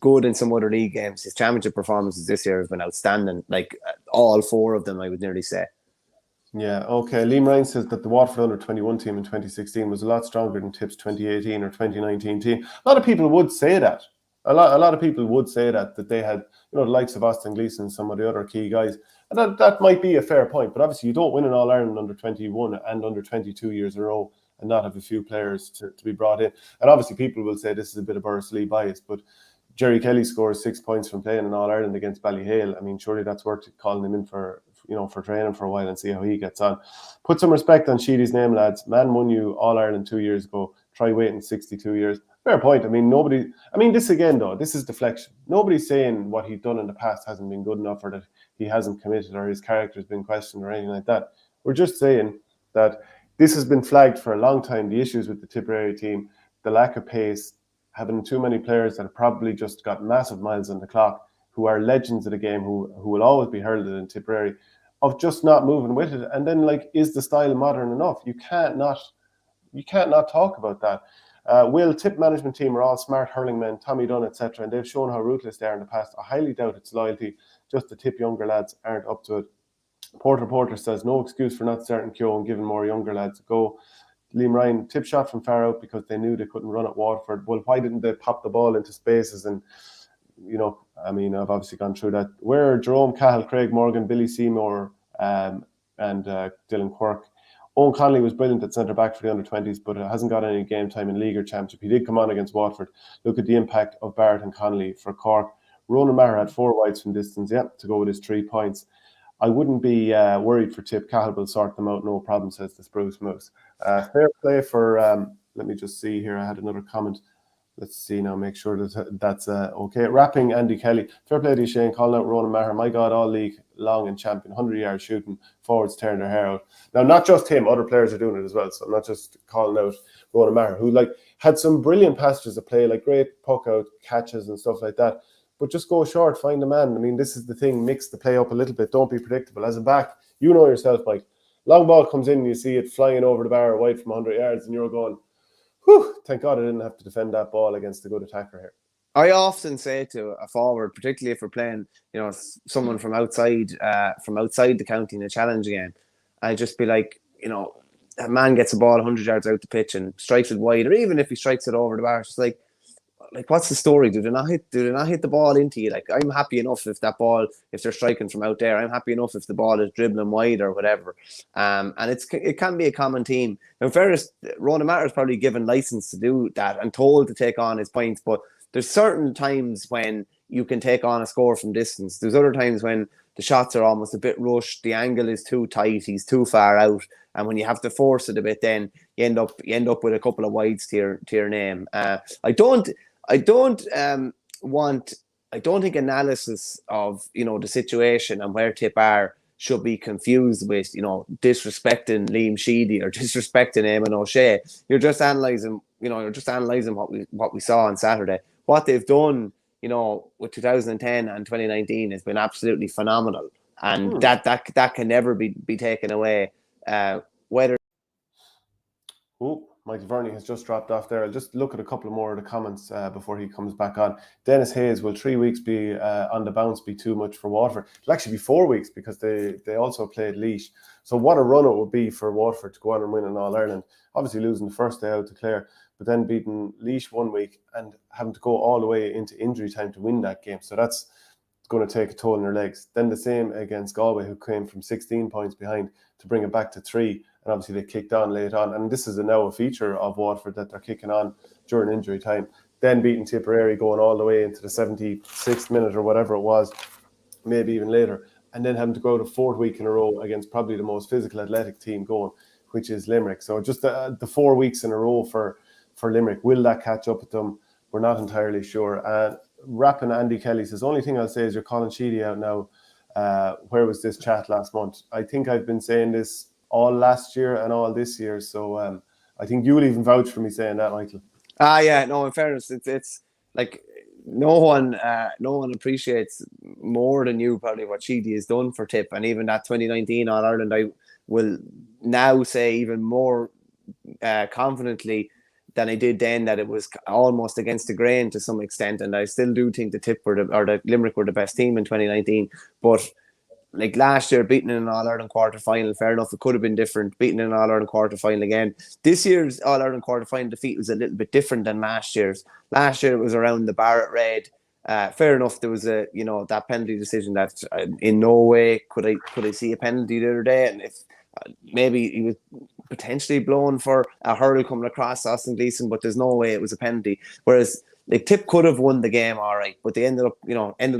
good in some other league games. His championship performances this year have been outstanding. Like, all 4 of them, I would nearly say. Yeah, okay. Liam Ryan says that the Waterford under-21 team in 2016 was a lot stronger than Tipp's 2018 or 2019 team. A lot of people would say that. A lot of people would say that they had, the likes of Austin Gleeson and some of the other key guys. And that might be a fair point, but obviously you don't win an All-Ireland under 21 and under 22 years in a row and not have a few players to be brought in. And obviously people will say this is a bit of Bursley bias, but Jerry Kelly scores 6 points from playing in All-Ireland against Ballyhale. I mean, surely that's worth calling him in for training for a while and see how he gets on. Put some respect on Sheedy's name, lads. Man won you All-Ireland 2 years ago. Try waiting 62 years. Fair point. I mean, this again, though, this is deflection. Nobody's saying what he's done in the past hasn't been good enough, or that he hasn't committed, or his character has been questioned, or anything like that. We're just saying that this has been flagged for a long time. The issues with the Tipperary team, the lack of pace, having too many players that have probably just got massive miles on the clock, who are legends of the game, who will always be heralded in Tipperary, of just not moving with it. And then, like, is the style modern enough? You can't not talk about that. Will Tipp management team are all smart hurling men, Tommy Dunn, etc., and they've shown how ruthless they are in the past. I highly doubt it's loyalty. Just the Tipp younger lads aren't up to it. Porter says no excuse for not starting Keogh and giving more younger lads a go. Liam Ryan, Tipp shot from far out because they knew they couldn't run at Waterford. Well, why didn't they pop the ball into spaces? And I mean, I've obviously gone through that. Where Jerome Cahill, Craig Morgan, Billy Seymour, and Dylan Quirk. Owen Connolly was brilliant at centre-back for the under-20s, but it hasn't got any game time in league or championship. He did come on against Waterford. Look at the impact of Barrett and Connolly for Cork. Ronan Maher had 4 wides from distance, to go with his 3 points. I wouldn't be worried for Tipp. Cahill will sort them out, no problem, says the Spruce Moose. Fair play for, let me just see here. I had another comment. Let's see now, make sure that's okay. Rapping Andy Kelly. Fair play to Shane, calling out Ronan Maher. My God, all league long and champion, 100-yard shooting, forwards tearing their hair out. Now, not just him, other players are doing it as well. So I'm not just calling out Ronan Maher, who had some brilliant passages of play, like great puck out catches and stuff like that. But just go short, find a man. I mean, this is the thing, mix the play up a little bit. Don't be predictable. As a back, you know yourself, Mike. Long ball comes in, you see it flying over the bar wide from 100 yards, and you're going, whew, thank God I didn't have to defend that ball against a good attacker here. I often say to a forward, particularly if we're playing, someone from outside the county in a challenge game, I just be like, a man gets a ball 100 yards out the pitch and strikes it wide, or even if he strikes it over the bar, it's like what's the story? Do they not hit the ball into you? Like, I'm happy enough if they're striking from out there. I'm happy enough if the ball is dribbling wide or whatever. And it can be a common theme. In fairness, Ronan Maher is probably given license to do that and told to take on his points, but there's certain times when you can take on a score from distance. There's other times when the shots are almost a bit rushed, the angle is too tight, he's too far out, and when you have to force it a bit, then you end up with a couple of wides to your name. I don't think analysis of the situation and where Tipp are should be confused with disrespecting Liam Sheedy or disrespecting Eamon O'Shea. You're just analysing what we saw on Saturday. What they've done with 2010 and 2019 has been absolutely phenomenal, and that can never be taken away. Whether Michael Verney has just dropped off there. I'll just look at a couple more of the comments before he comes back on. Dennis Hayes, will 3 weeks be on the bounce be too much for Waterford? It'll actually be 4 weeks because they also played Laois. So what a run it would be for Waterford to go on and win an All-Ireland. Obviously losing the first day out to Clare, but then beating Laois 1 week and having to go all the way into injury time to win that game. So that's going to take a toll on their legs. Then the same against Galway, who came from 16 points behind to bring it back to 3. And obviously they kicked on late on. And this is now a feature of Waterford that they're kicking on during injury time. Then beating Tipperary, going all the way into the 76th minute or whatever it was, maybe even later. And then having to go to 4th week in a row against probably the most physical athletic team going, which is Limerick. So just the 4 weeks in a row for Limerick. Will that catch up with them? We're not entirely sure. Rapping Andy Kelly says, only thing I'll say is you're calling Sheedy out now. Where was this chat last month? I think I've been saying this all last year and all this year. So I think you will even vouch for me saying that, Michael. Yeah, no, in fairness, it's like no one appreciates more than you probably what Sheedy has done for Tipp, and even that 2019 All-Ireland, I will now say even more confidently than I did then that it was almost against the grain to some extent, and I still do think the Tipp or the Limerick were the best team in 2019, but like last year, beating in an All-Ireland quarter-final, fair enough, it could have been different, beating in an All-Ireland quarter-final again. This year's All-Ireland quarter-final defeat was a little bit different than last year's. Last year, it was around the Barrett raid. Fair enough, there was that penalty decision that in no way could I see a penalty the other day, and if maybe he was potentially blown for a hurl coming across Austin Gleeson, but there's no way it was a penalty. Whereas like Tipp could have won the game all right, but they ended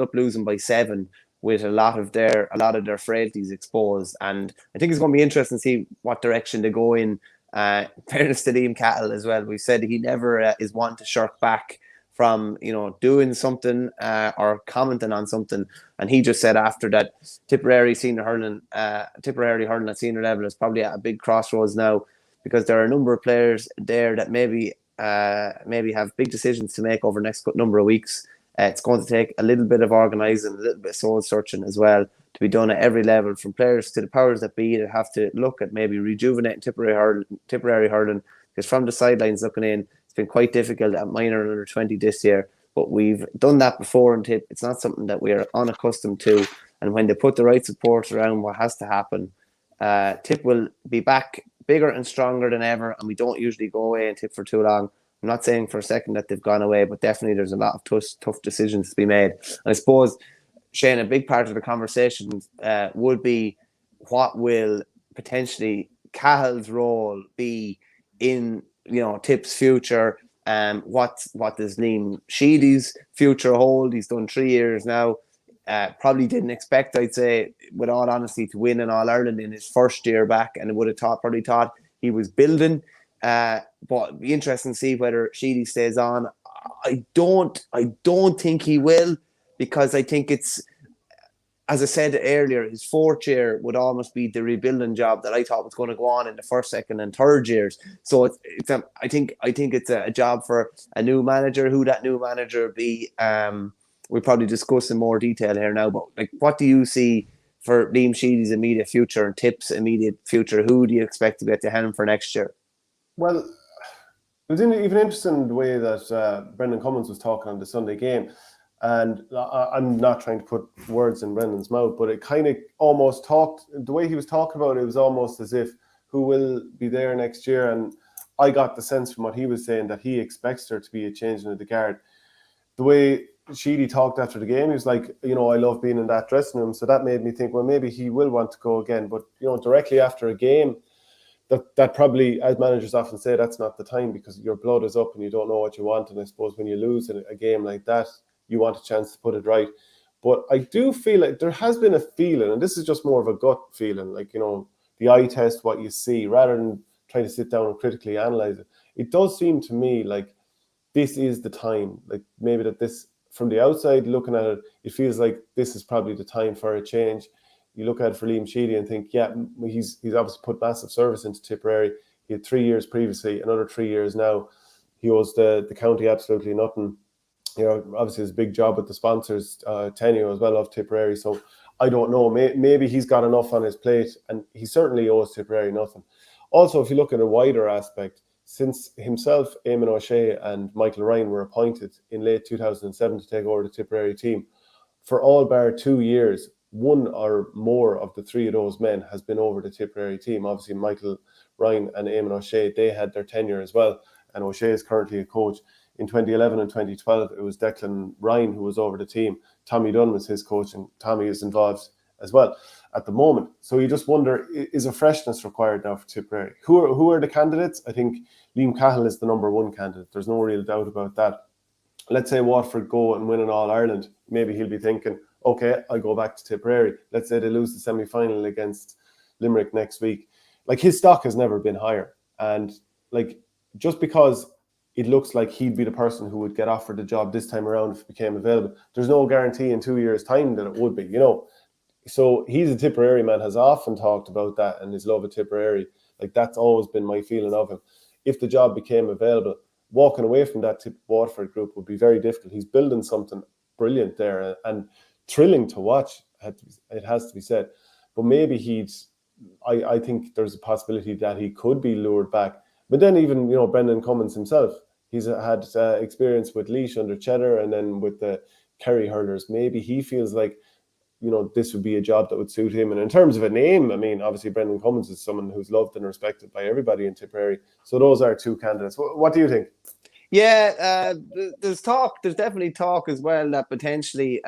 up losing by 7 with a lot of their frailties exposed. And I think it's going to be interesting to see what direction they go in. Fairness to Liam Cahill as well. We said he never is one to shirk back from doing something or commenting on something, and he just said after that Tipperary hurling at senior level is probably at a big crossroads now, because there are a number of players there that maybe have big decisions to make over the next number of weeks. It's going to take a little bit of organising, a little bit of soul searching as well to be done at every level, from players to the powers that be, that have to look at maybe rejuvenating Tipperary hurling, because from the sidelines looking in, it's been quite difficult at minor and under 20 this year. But we've done that before in Tipp. It's not something that we are unaccustomed to. And when they put the right support around what has to happen, Tipp will be back bigger and stronger than ever. And we don't usually go away in Tipp for too long. I'm not saying for a second that they've gone away, but definitely there's a lot of tough decisions to be made. And I suppose, Shane, a big part of the conversation would be what will potentially Cahill's role be in Tipp's future. What does Liam Sheedy's future hold? He's done 3 years now. Probably didn't expect, I'd say, with all honesty, to win an All-Ireland in his first year back, and would have probably thought he was building. But it'd be interesting to see whether Sheedy stays on. I don't think he will, because I think it's, as I said earlier, his 4th year would almost be the rebuilding job that I thought was going to go on in the 1st, 2nd, and 3rd years. So I think it's a job for a new manager. Who that new manager be, we'll probably discuss in more detail here now. But like, what do you see for Liam Sheedy's immediate future and Tipp's immediate future? Who do you expect to be at the helm for next year? Well, it was even interesting the way that Brendan Cummins was talking on the Sunday game. And I'm not trying to put words in Brendan's mouth, but it kind of almost the way he was talking about it was almost as if, who will be there next year? And I got the sense from what he was saying that he expects there to be a change in the guard. The way Sheedy talked after the game, he was like, I love being in that dressing room. So that made me think, well, maybe he will want to go again. But, directly after a game, that probably, as managers often say, that's not the time, because your blood is up and you don't know what you want. And I suppose when you lose a game like that, you want a chance to put it right. But I do feel like there has been a feeling, and this is just more of a gut feeling, like, the eye test what you see, rather than trying to sit down and critically analyze it. It does seem to me like this is the time, like maybe that this, from the outside looking at it, it feels like this is probably the time for a change. You look at it for Liam Sheedy and think, yeah, he's obviously put massive service into Tipperary. He had 3 years previously, another 3 years now. He owes the county absolutely nothing. Obviously his big job with the sponsors tenure as well of Tipperary. So I don't know. Maybe he's got enough on his plate, and he certainly owes Tipperary nothing. Also, if you look at a wider aspect, since himself, Eamon O'Shea and Michael Ryan were appointed in late 2007 to take over the Tipperary team, for all bar 2 years, one or more of the three of those men has been over the Tipperary team. Obviously, Michael Ryan and Eamon O'Shea, they had their tenure as well, and O'Shea is currently a coach. In 2011 and 2012, it was Declan Ryan who was over the team. Tommy Dunn was his coach, and Tommy is involved as well at the moment. So you just wonder, is a freshness required now for Tipperary? Who are the candidates? I think Liam Cahill is the number one candidate. There's no real doubt about that. Let's say Waterford go and win an All-Ireland. Maybe he'll be thinking, okay, I'll go back to Tipperary. Let's say they lose the semi-final against Limerick next week. Like, his stock has never been higher. And like, just because it looks like he'd be the person who would get offered the job this time around if it became available, there's no guarantee in 2 years' time that it would be, you know. So he's a Tipperary man, has often talked about that and his love of Tipperary. Like, that's always been my feeling of him. If the job became available, walking away from that Waterford group would be very difficult. He's building something brilliant there and thrilling to watch, it has to be said. But maybe I think there's a possibility that he could be lured back. But then even, you know, Brendan Cummins himself, he's had experience with Laois under Cheddar and then with the Kerry hurlers. Maybe he feels like, you know, this would be a job that would suit him. And in terms of a name, I mean, obviously Brendan Cummins is someone who's loved and respected by everybody in Tipperary. So those are two candidates. What do you think? Yeah, there's talk. There's definitely talk as well that potentially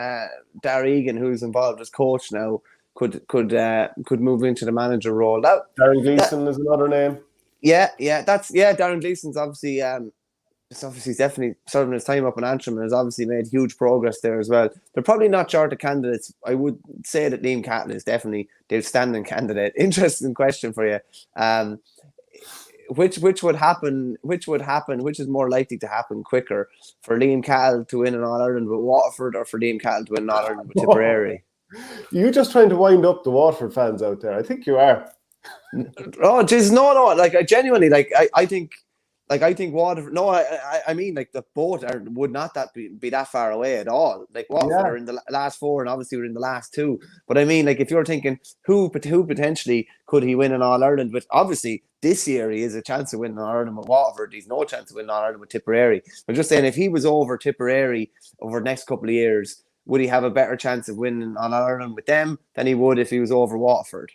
Darragh Egan, who's involved as coach now, could move into the manager role. Darren Gleeson is another name. Yeah, Darren Gleeson's obviously he's definitely serving his time up in Antrim and has obviously made huge progress there as well. They're probably not short of candidates. I would say that Liam Cahill is definitely the outstanding candidate. Interesting question for you. Which would happen? Which is more likely to happen quicker, for Liam Cahill to win an All-Ireland with Waterford or for Liam Cahill to win an All-Ireland with Tipperary? You're just trying to wind up the Waterford fans out there. I think you are. Oh, jeez, no. Like, I genuinely, I think Waterford. No, I mean, like, the both would not be that far away at all. Like, Waterford are in the last four, and obviously we're in the last two. But I mean, like, if you're thinking who potentially could he win an All-Ireland with? Obviously, this year he has a chance of winning an All-Ireland with Waterford. He's no chance of winning an All-Ireland with Tipperary. I'm just saying, if he was over Tipperary over the next couple of years, would he have a better chance of winning an All-Ireland with them than he would if he was over Waterford?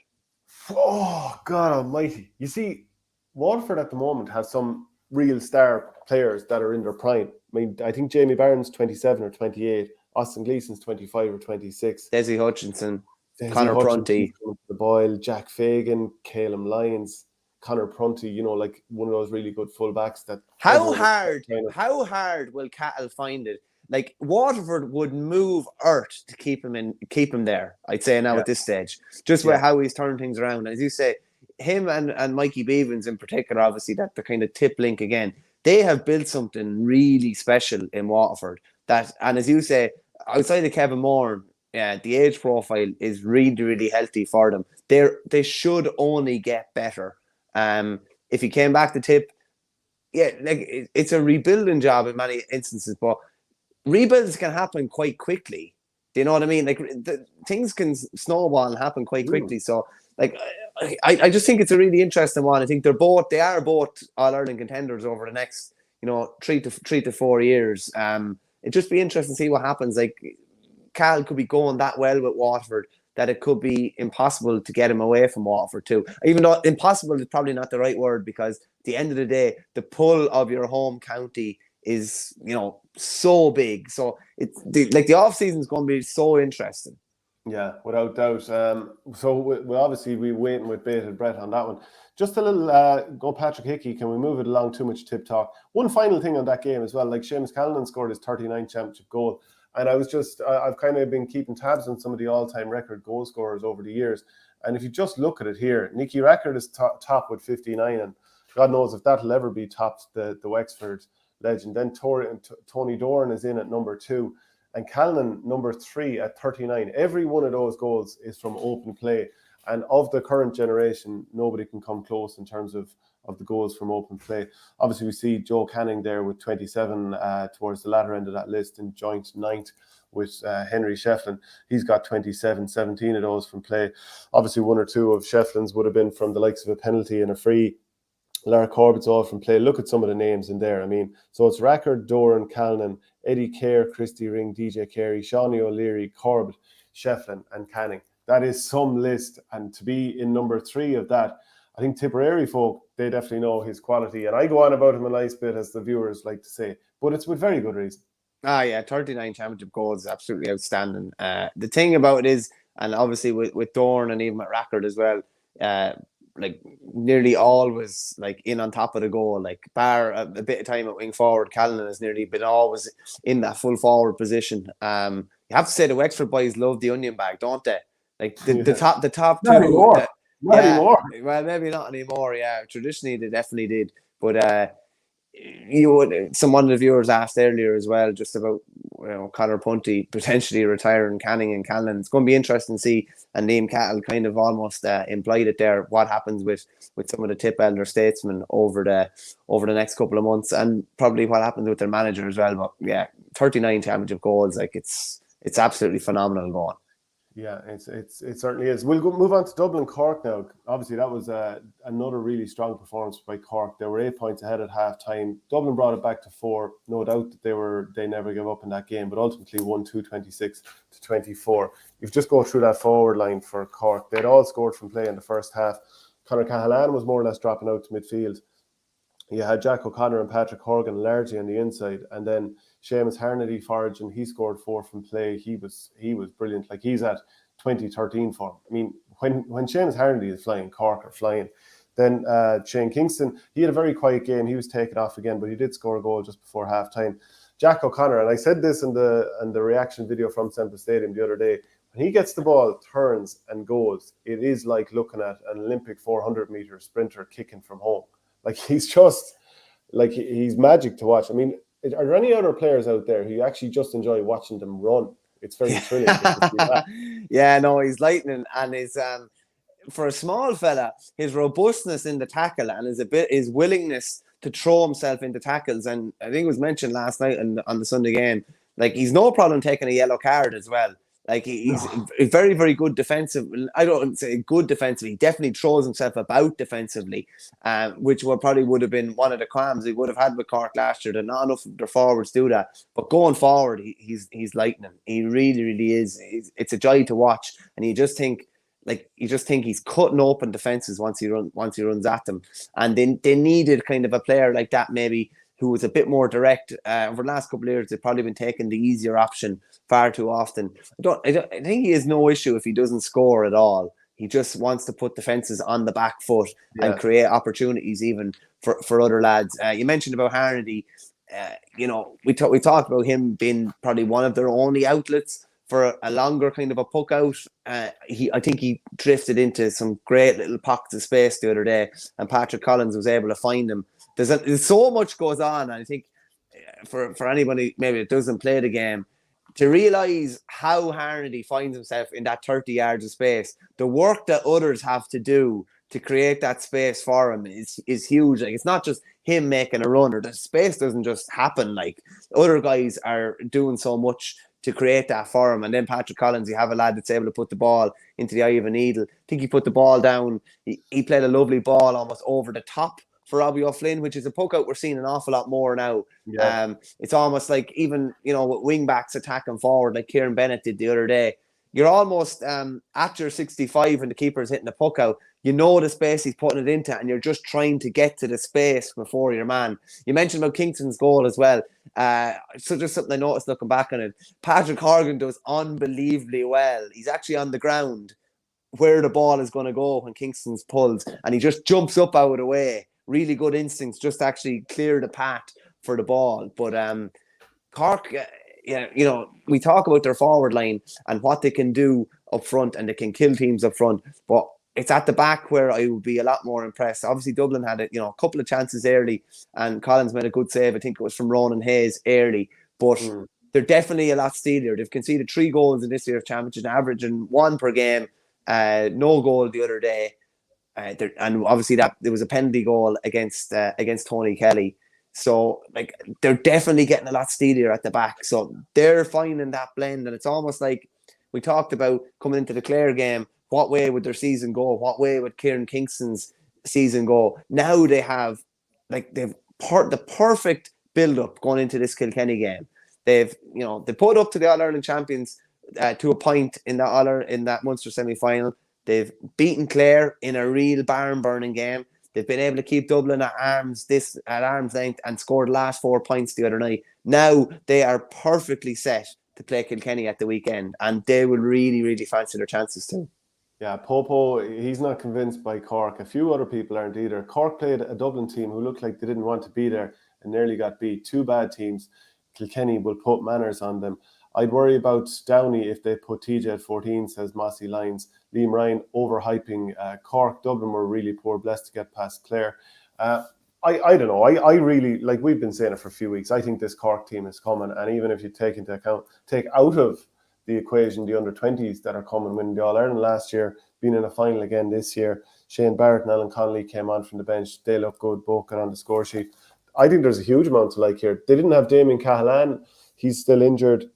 Oh, God almighty. You see, Waterford at the moment has some real star players that are in their prime. I mean, I think Jamie Barron's 27 or 28, Austin Gleeson's 25 or 26. Desi Hutchinson, Conor Prunty, the Boyle, Jack Fagan, Calum Lyons, Conor Prunty, you know, like one of those really good fullbacks. How hard will Cahill find it? Like, Waterford would move earth to keep him there, I'd say now at this stage, just with how he's turned things around. As you say, him and Mikey Beavens in particular, obviously, that the kind of Tipp link again, they have built something really special in Waterford. And as you say, outside of Kevin Moore, the age profile is really, really healthy for them. They should only get better. If he came back to Tipp, like, it's a rebuilding job in many instances, but rebuilds can happen quite quickly. Do you know what I mean? Like, things can snowball and happen quite quickly. So, like, I just think it's a really interesting one. I think they are both All-Ireland contenders over the next, 3 to 4 years. It'd just be interesting to see what happens. Like, Cahill could be going that well with Waterford that it could be impossible to get him away from Waterford too. Even though impossible is probably not the right word, because at the end of the day, the pull of your home county is, so big. So the off season is going to be so interesting. Yeah, without doubt. So we'll obviously be waiting with bated breath on that one. Just a little go Patrick Hickey. Can we move it along? Too much tip talk. One final thing on that game as well. Like, Seamus Callanan scored his 39th championship goal, and I've kind of been keeping tabs on some of the all-time record goal scorers over the years. And if you just look at it here, Nicky Rackard is top with 59, and God knows if that'll ever be topped, the Wexford legend. Then Tony Doran is in at number 2, and Callanan number 3 at 39. Every one of those goals is from open play, and of the current generation, nobody can come close in terms of the goals from open play. Obviously, we see Joe Canning there with 27 towards the latter end of that list, in joint 9th with Henry Shefflin. He's got 27, 17 of those from play. Obviously, 1 or 2 of Shefflin's would have been from the likes of a penalty and a free. Lara Corbett's all from play. Look at some of the names in there. I mean, so it's Rackard, Doran, Callan, Eddie Kerr, Christy Ring, DJ Carey, Shawnee O'Leary, Corbett, Shefflin and Canning. That is some list. And to be in number 3 of that, I think Tipperary folk, they definitely know his quality. And I go on about him a nice bit, as the viewers like to say, but it's with very good reason. Ah, yeah, 39 championship goals, absolutely outstanding. The thing about it is, and obviously with Dorn and even with Rackard as well, like nearly always like in on top of the goal, like bar a bit of time at wing forward. Callan has nearly been always in that full forward position. You have to say the Wexford boys love the onion bag, don't they? Like the top Not two. anymore. Not anymore. Well, maybe not anymore. Yeah, traditionally they definitely did, but one of the viewers asked earlier as well just about Conor Punty potentially retiring Canning and Callan. It's going to be interesting to see, and Liam Cahill kind of almost implied it there, what happens with some of the Tipp elder statesmen over the next couple of months, and probably what happens with their manager as well. But yeah, 39 championship goals, like it's absolutely phenomenal going. Yeah, it certainly is. We'll move on to Dublin Cork now. Obviously, that was another really strong performance by Cork. They were 8 points ahead at half time. Dublin brought it back to 4. No doubt that they never gave up in that game, but ultimately won 2-26-24. You've just go through that forward line for Cork. They'd all scored from play in the first half. Conor Cahill was more or less dropping out to midfield. You had Jack O'Connor and Patrick Horgan largely on the inside, and then Seamus Harnedy foraged, and he scored 4 from play. He was brilliant. Like, he's at 2013 form. I mean, when Seamus Harnedy is flying, Cork are flying. Then Shane Kingston, he had a very quiet game. He was taken off again, but he did score a goal just before half time. Jack O'Connor, and I said this in the reaction video from Semple Stadium the other day, when he gets the ball, turns and goes, it is like looking at an Olympic 400-meter sprinter kicking from home. Like, he's just, like, he's magic to watch. I mean, are there any other players out there who you actually just enjoy watching them run? It's very thrilling to see that. Yeah, no, he's lightning, and his for a small fella, his robustness in the tackle and his willingness to throw himself into tackles. And I think it was mentioned last night on the Sunday game, like, he's no problem taking a yellow card as well. Like, he's very, very good defensive. I don't say good defensively. He definitely throws himself about defensively, which would have been one of the qualms he would have had with Cork last year. That not enough of their forwards do that. But going forward, he's lightning. He really, really is. It's a joy to watch, and you just think he's cutting open defenses once he runs at them. And they needed kind of a player like that, maybe, who was a bit more direct. Over the last couple of years, they've probably been taking the easier option far too often. I think he has no issue if he doesn't score at all. He just wants to put defences on the back foot and create opportunities even for other lads. You mentioned about Harnedy. We talked about him being probably one of their only outlets for a longer kind of a puck out. I think he drifted into some great little pockets of space the other day, and Patrick Collins was able to find him. There's so much goes on, and I think for anybody maybe that doesn't play the game, to realise how Harnedy finds himself in that 30 yards of space, the work that others have to do to create that space for him is huge. Like, it's not just him making a run, or the space doesn't just happen. Like, other guys are doing so much to create that for him. And then Patrick Collins, you have a lad that's able to put the ball into the eye of a needle. I think he put the ball down. He played a lovely ball almost over the top for Robbie O'Flynn, which is a poke out we're seeing an awful lot more now. Yeah. It's almost like, even, with wing backs attacking forward, like Kieran Bennett did the other day, you're almost at your 65 and the keeper's hitting the puck out. You know the space he's putting it into, and you're just trying to get to the space before your man. You mentioned about Kingston's goal as well. So just something I noticed looking back on it. Patrick Horgan does unbelievably well. He's actually on the ground where the ball is going to go when Kingston's pulled, and he just jumps up out of the way. Really good instincts, just to actually clear the path for the ball. But Cork, we talk about their forward line and what they can do up front, and they can kill teams up front. But it's at the back where I would be a lot more impressed. Obviously, Dublin had a couple of chances early, and Collins made a good save. I think it was from Ronan Hayes early. But they're definitely a lot steelier. They've conceded 3 goals in this year's championship, averaging 1 per game. No goal the other day. And obviously that there was a penalty goal against Tony Kelly. So, like, they're definitely getting a lot steelier at the back. So they're finding that blend, and it's almost like we talked about coming into the Clare game. What way would their season go? What way would Kieran Kingston's season go. Now they have they've the perfect build-up going into this Kilkenny game. They've they put up to the All-Ireland champions to a point in that Munster semi-final. They've beaten Clare in a real barn-burning game. They've been able to keep Dublin at arm's length and scored the last 4 points the other night. Now they are perfectly set to play Kilkenny at the weekend, and they will really, really fancy their chances too. Yeah, Popo, he's not convinced by Cork. A few other people aren't either. Cork played a Dublin team who looked like they didn't want to be there and nearly got beat. 2 bad teams. Kilkenny will put manners on them. I'd worry about Downey if they put TJ at 14, says Mossy Lyons. Liam Ryan overhyping Cork. Dublin were really poor, blessed to get past Clare. I don't know. I really, like we've been saying it for a few weeks, I think this Cork team is coming. And even if you take out of the equation the under-20s that are coming, winning the All-Ireland last year, being in a final again this year, Shane Barrett and Alan Connolly came on from the bench. They look good, both got on the score sheet. I think there's a huge amount to like here. They didn't have Damien Cahill. He's still injured.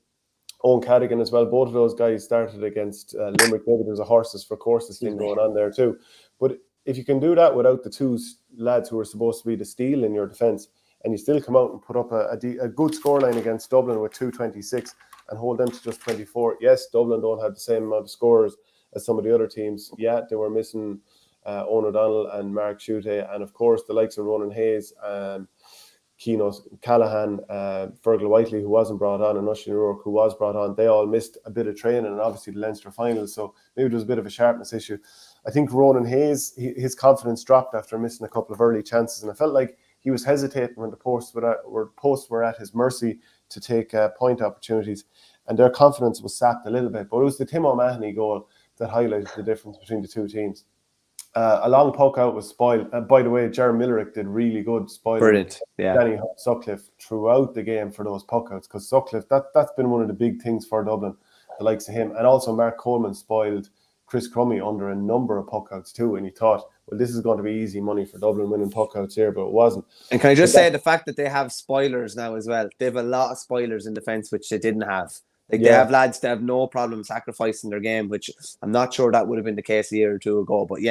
Owen Cadigan as well. Both of those guys started against Limerick. Maybe there's a horses for courses thing going on there too. But if you can do that without the 2 lads who are supposed to be the steel in your defence, and you still come out and put up a good scoreline against Dublin with 226 and hold them to just 24. Yes, Dublin don't have the same amount of scorers as some of the other teams. Yeah, they were missing Owen O'Donnell and Mark Schutte, and of course the likes of Ronan Hayes and Keano Callahan, Fergal Whiteley, who wasn't brought on, and Oisin O'Rourke, who was brought on. They all missed a bit of training, and obviously the Leinster final, so maybe there was a bit of a sharpness issue. I think Ronan Hayes, his confidence dropped after missing a couple of early chances, and I felt like he was hesitating when the posts were at his mercy to take point opportunities, and their confidence was sapped a little bit. But it was the Tim O'Mahony goal that highlighted the difference between the 2 teams. A long poke out was spoiled. By the way, Jeremy Millerick did really good spoiling. Brilliant, yeah. Danny Sutcliffe throughout the game for those poke outs, because Sutcliffe, that's been one of the big things for Dublin, the likes of him. And also Mark Coleman spoiled Chris Crummey under a number of puck outs too, and he thought, well, this is going to be easy money for Dublin winning puck outs here, but it wasn't. And can I just say the fact that they have spoilers now as well? They have a lot of spoilers in defence, which they didn't have. They have lads that have no problem sacrificing their game, which I'm not sure that would have been the case a year or 2 ago. But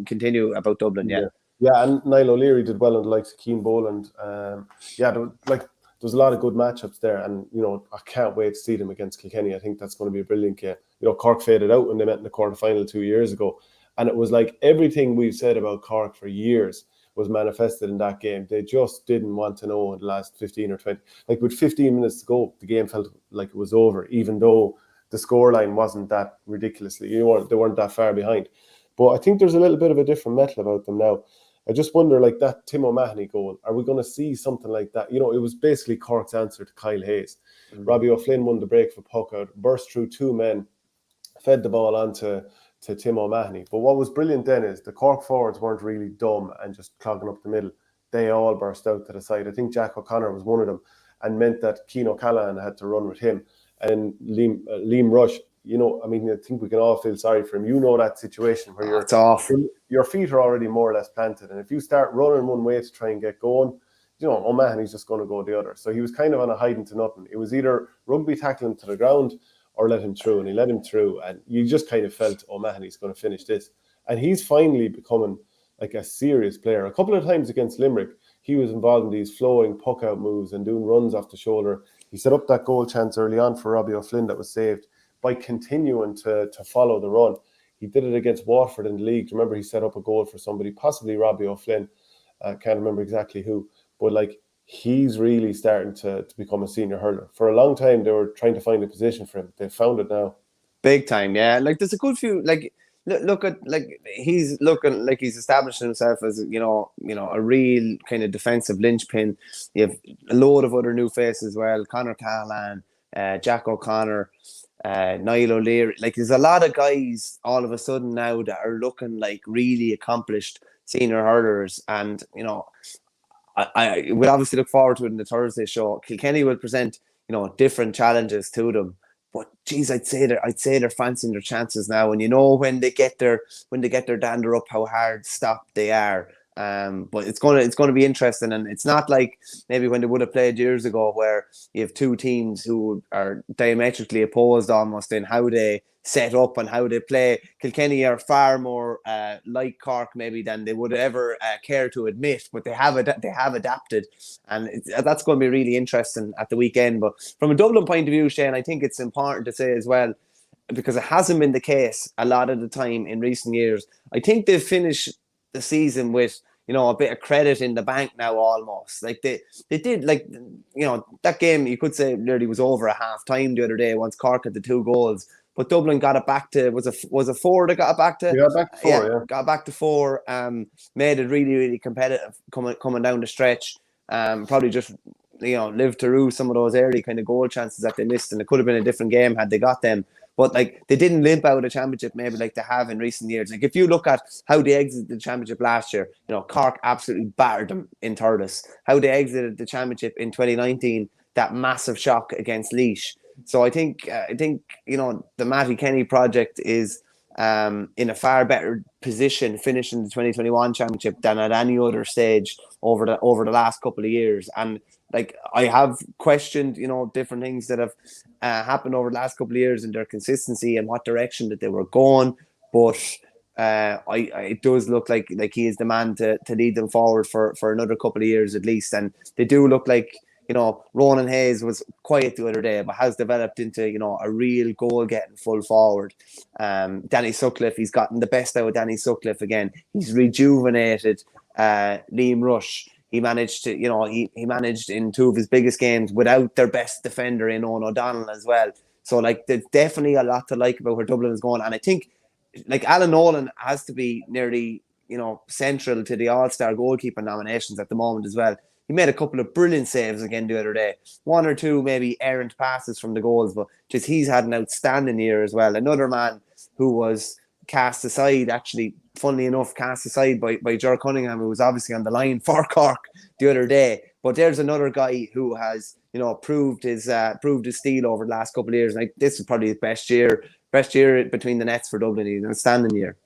continue about Dublin, yeah. Yeah, and Niall O'Leary did well on the likes of Keane Boland. There's a lot of good matchups there, and I can't wait to see them against Kilkenny. I think that's going to be a brilliant game. Cork faded out when they met in the quarterfinal 2 years ago, and it was like everything we've said about Cork for years was manifested in that game. They just didn't want to know in the last 15 or 20. Like with 15 minutes to go, the game felt like it was over, even though the scoreline wasn't that ridiculously. They weren't that far behind. But I think there's a little bit of a different metal about them now. I just wonder, like that Tim O'Mahony goal, are we going to see something like that? It was basically Cork's answer to Kyle Hayes. Mm-hmm. Robbie O'Flynn won the break for puck out, burst through 2 men, fed the ball onto Tim O'Mahony. But what was brilliant then is the Cork forwards weren't really dumb and just clogging up the middle. They all burst out to the side. I think Jack O'Connor was one of them, and meant that Keane Callahan had to run with him. And Liam Rush, I think we can all feel sorry for him. That situation where it's off. Your feet are already more or less planted, and if you start running one way to try and get going, O'Mahony's just going to go the other. So he was kind of on a hiding to nothing. It was either rugby tackle him to the ground or let him through, and he let him through, and you just kind of felt O'Mahony's going to finish this. And he's finally becoming like a serious player. A couple of times against Limerick, he was involved in these flowing puck-out moves and doing runs off the shoulder. He set up that goal chance early on for Robbie O'Flynn that was saved by continuing to follow the run. He did it against Waterford in the league. Remember, he set up a goal for somebody, possibly Robbie O'Flynn. Can't remember exactly who, but he's really starting to become a senior hurler. For a long time, they were trying to find a position for him. They found it now. Big time, yeah. There's a good few. Look at he's looking like he's established himself as a real kind of defensive linchpin. You have a load of other new faces as well. Conor Callahan, Jack O'Connor, Niall O'Leary. There's a lot of guys all of a sudden now that are looking like really accomplished senior hurlers, and I will obviously look forward to it in the Thursday show. Kilkenny will present, different challenges to them. But geez, I'd say they're fancying their chances now. And when they get their dander up, how hard stopped they are. But it's gonna be interesting, and it's not like maybe when they would have played years ago, where you have 2 teams who are diametrically opposed almost in how they set up and how they play. Kilkenny are far more like Cork maybe than they would ever care to admit, but they have adapted, and that's going to be really interesting at the weekend. But from a Dublin point of view, Shane, I think it's important to say as well, because it hasn't been the case a lot of the time in recent years. I think they've finished the season with, a bit of credit in the bank now almost. Like they did, like, that game you could say nearly was over at half time the other day once Cork had the 2 goals. But Dublin got it back to, was it 4 they got it back to? We got back to 4, yeah. Got back to 4. Made it really, really competitive coming down the stretch. Probably just, lived to rue some of those early kind of goal chances that they missed, and it could have been a different game had they got them. But like they didn't limp out of the championship maybe like they have in recent years. Like if you look at how they exited the championship last year, Cork absolutely battered them in Thurles. How they exited the championship in 2019, that massive shock against Laois. So I think the Matty Kenny project is in a far better position finishing the 2021 championship than at any other stage over the last couple of years. And like I have questioned, different things that have happened over the last couple of years and their consistency and what direction that they were going. But it does look like he is the man to lead them forward for another couple of years at least. And they do look like, Ronan Hayes was quiet the other day, but has developed into, a real goal-getting full forward. Danny Sutcliffe, he's gotten the best out of Danny Sutcliffe again. He's rejuvenated Liam Rush. He managed to, he managed in 2 of his biggest games without their best defender in Owen O'Donnell as well. So, like, there's definitely a lot to like about where Dublin is going. And I think, like, Alan Nolan has to be nearly, central to the All-Star goalkeeper nominations at the moment as well. He made a couple of brilliant saves again the other day. 1 or 2 maybe errant passes from the goals, but just he's had an outstanding year as well. Another man who was cast aside, actually, funnily enough, cast aside by Ger Cunningham, who was obviously on the line for Cork the other day. But there's another guy who has, proved his steel over the last couple of years. Like this is probably his best year between the nets for Dublin. He's an outstanding year.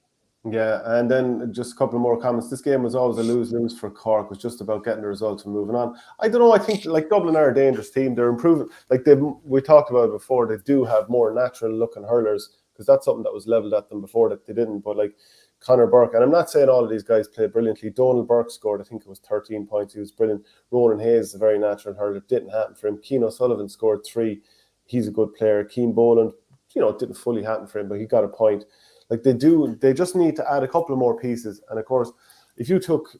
Yeah, and then just a couple of more comments. This game was always a lose-lose for Cork. It was just about getting the result and moving on. I don't know. I think like Dublin are a dangerous team. They're improving. Like we talked about it before, they do have more natural-looking hurlers because that's something that was levelled at them before that they didn't. But like Conor Burke, and I'm not saying all of these guys play brilliantly. Donald Burke scored, I think it was 13 points. He was brilliant. Ronan Hayes is a very natural hurler. It didn't happen for him. Keane O'Sullivan scored 3. He's a good player. Keane Boland, it didn't fully happen for him, but he got a point. Like they just need to add a couple of more pieces. And of course, if you took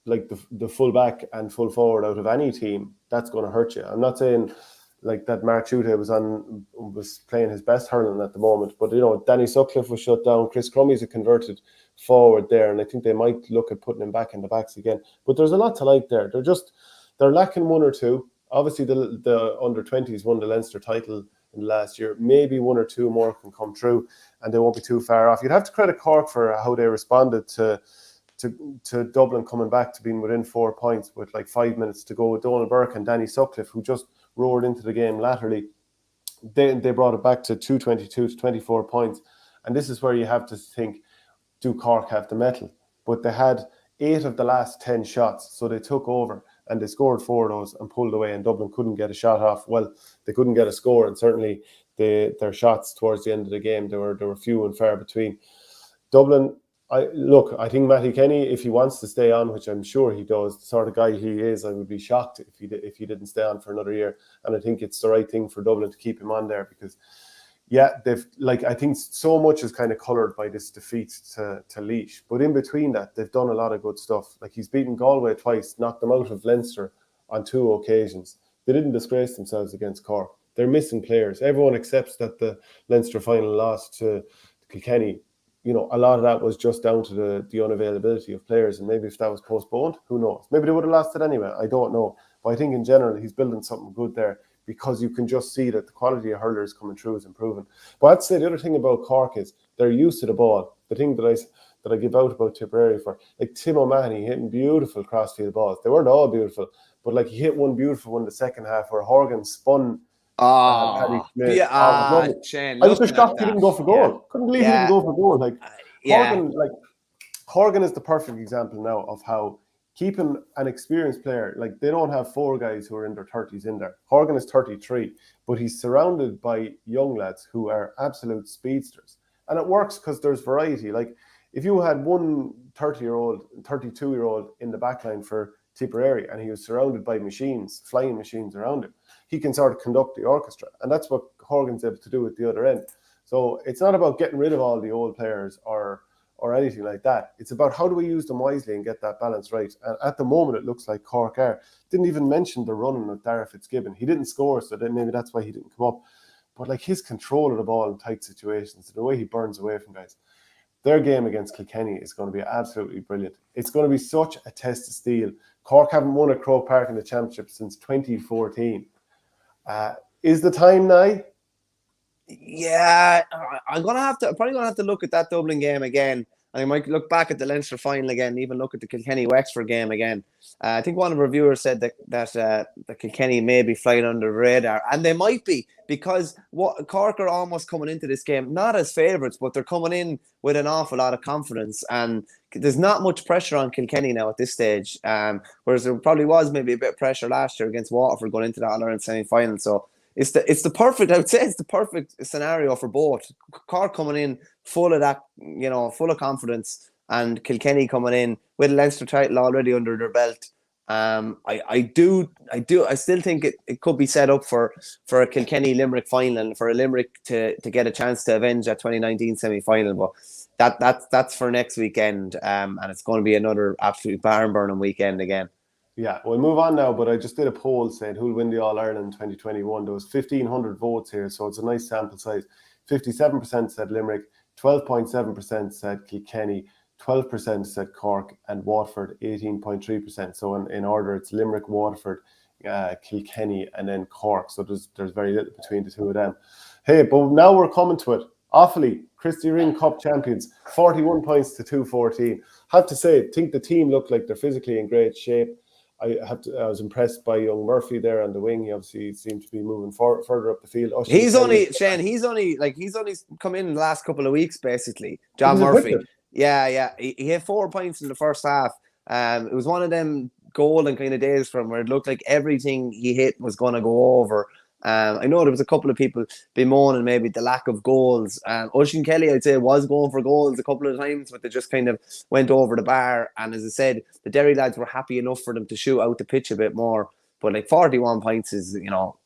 like the full back and full forward out of any team, that's going to hurt you. I'm not saying like that Mark Schutte was playing his best hurling at the moment, but Danny Sutcliffe was shut down. Chris Crummey's a converted forward there, and I think they might look at putting him back in the backs again. But there's a lot to like there. They're lacking 1 or 2. Obviously, the under-20s won the Leinster title in the last year. Maybe 1 or 2 more can come through, and they won't be too far off. You'd have to credit Cork for how they responded to Dublin coming back to being within 4 points with like 5 minutes to go. With Donald Burke and Danny Sutcliffe, who just roared into the game laterally, they brought it back to 222 to 24 points. And this is where you have to think, do Cork have the mettle? But they had 8 of the last 10 shots, so they took over and they scored 4 of those and pulled away, and Dublin couldn't get a shot off. Well, they couldn't get a score, and certainly their shots towards the end of the game, they were few and far between. Dublin, I think Matty Kenny, if he wants to stay on, which I'm sure he does, the sort of guy he is, I would be shocked if he didn't stay on for another year. And I think it's the right thing for Dublin to keep him on there because, yeah, I think so much is kind of coloured by this defeat to Laois. But in between that, they've done a lot of good stuff. Like he's beaten Galway twice, knocked them out of Leinster on 2 occasions. They didn't disgrace themselves against Cork. They're missing players. Everyone accepts that the Leinster final loss to Kilkenny, a lot of that was just down to the unavailability of players. And maybe if that was postponed, who knows? Maybe they would have lost it anyway. I don't know. But I think in general, he's building something good there because you can just see that the quality of hurlers coming through is improving. But I'd say the other thing about Cork is they're used to the ball. The thing that I give out about Tipperary for, like Tim O'Mahony hitting beautiful crossfield balls. They weren't all beautiful, but like he hit one beautiful one in the second half where Horgan spun Paddy Smith. Shane, I was just shocked he didn't go for goal. Yeah. Couldn't believe he didn't go for goal. Like Horgan, Horgan is the perfect example now of how keeping an experienced player, like they don't have 4 guys who are in their 30s in there. Horgan is 33, but he's surrounded by young lads who are absolute speedsters. And it works because there's variety. Like if you had one 30-year-old, 32-year-old in the backline for Tipperary and he was surrounded by machines, flying machines around him, he can sort of conduct the orchestra. And that's what Horgan's able to do at the other end. So it's not about getting rid of all the old players or anything like that. It's about how do we use them wisely and get that balance right. And at the moment, it looks like Cork are. Didn't even mention the running of Dara Fitzgibbon. He didn't score, so then maybe that's why he didn't come up. But like his control of the ball in tight situations, the way he burns away from guys, their game against Kilkenny is going to be absolutely brilliant. It's going to be such a test of steel. Cork haven't won at Croke Park in the championship since 2014. Is the time now? Yeah, I'm probably gonna have to look at that Dublin game again. I might look back at the Leinster final again, even look at the Kilkenny Wexford game again. I think one of our viewers said that the Kilkenny may be flying under the radar, and they might be, because what Cork are almost coming into this game not as favourites, but they're coming in with an awful lot of confidence, and there's not much pressure on Kilkenny now at this stage. Whereas there probably was maybe a bit of pressure last year against Waterford going into that All-Ireland semi-final. So it's the perfect, I would say it's the perfect scenario for both. Cork coming in full of that, full of confidence, and Kilkenny coming in with a Leinster title already under their belt. I still think it could be set up for a Kilkenny Limerick final and for a Limerick to get a chance to avenge that 2019 semi-final. But that's for next weekend, and it's going to be another absolute barn burning weekend again. Yeah, we'll move on now, but I just did a poll saying who'll win the All-Ireland 2021. There was 1,500 votes here, so it's a nice sample size. 57% said Limerick, 12.7% said Kilkenny, 12% said Cork, and Waterford 18.3%. So in order, it's Limerick, Waterford, Kilkenny, and then Cork. So there's very little between the two of them. Hey, but now we're coming to it. Offaly Christy Ring Cup champions, 41 points to 214. Have to say, I think the team look like they're physically in great shape. I was impressed by young Murphy there on the wing. He obviously seemed to be moving further up the field. He's only come in the last couple of weeks, basically. John Murphy. Yeah. He hit 4 points in the first half. It was one of them golden kind of days for him where it looked like everything he hit was going to go over. I know there was a couple of people bemoaning maybe the lack of goals. Oisin Kelly, I'd say, was going for goals a couple of times, but they just kind of went over the bar. And as I said, the Derry lads were happy enough for them to shoot out the pitch a bit more. But like 41 points is,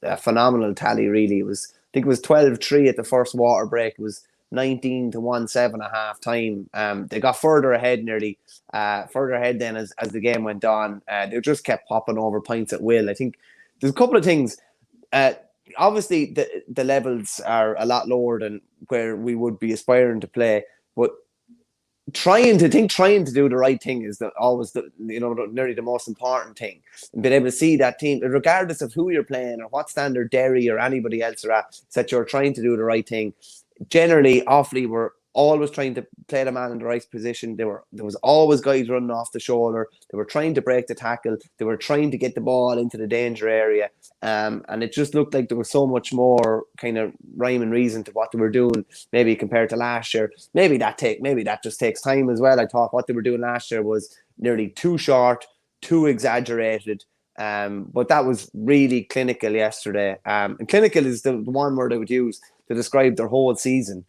a phenomenal tally, really. I think it was 12-3 at the first water break. It was 19-1-7 at half time. They got further ahead then as the game went on. They just kept popping over points at will. I think there's a couple of things. Obviously, the levels are a lot lower than where we would be aspiring to play, but trying to do the right thing is always nearly the most important thing. And being able to see that team, regardless of who you're playing or what standard Derry or anybody else are at, that you're trying to do the right thing. Generally, Offaly were always trying to play the man in the right position. There was always guys running off the shoulder. They were trying to break the tackle. They were trying to get the ball into the danger area. And it just looked like there was so much more kind of rhyme and reason to what they were doing, maybe compared to last year. Maybe that just takes time as well. I thought what they were doing last year was nearly too short, too exaggerated. But that was really clinical yesterday. And clinical is the one word I would use to describe their whole season.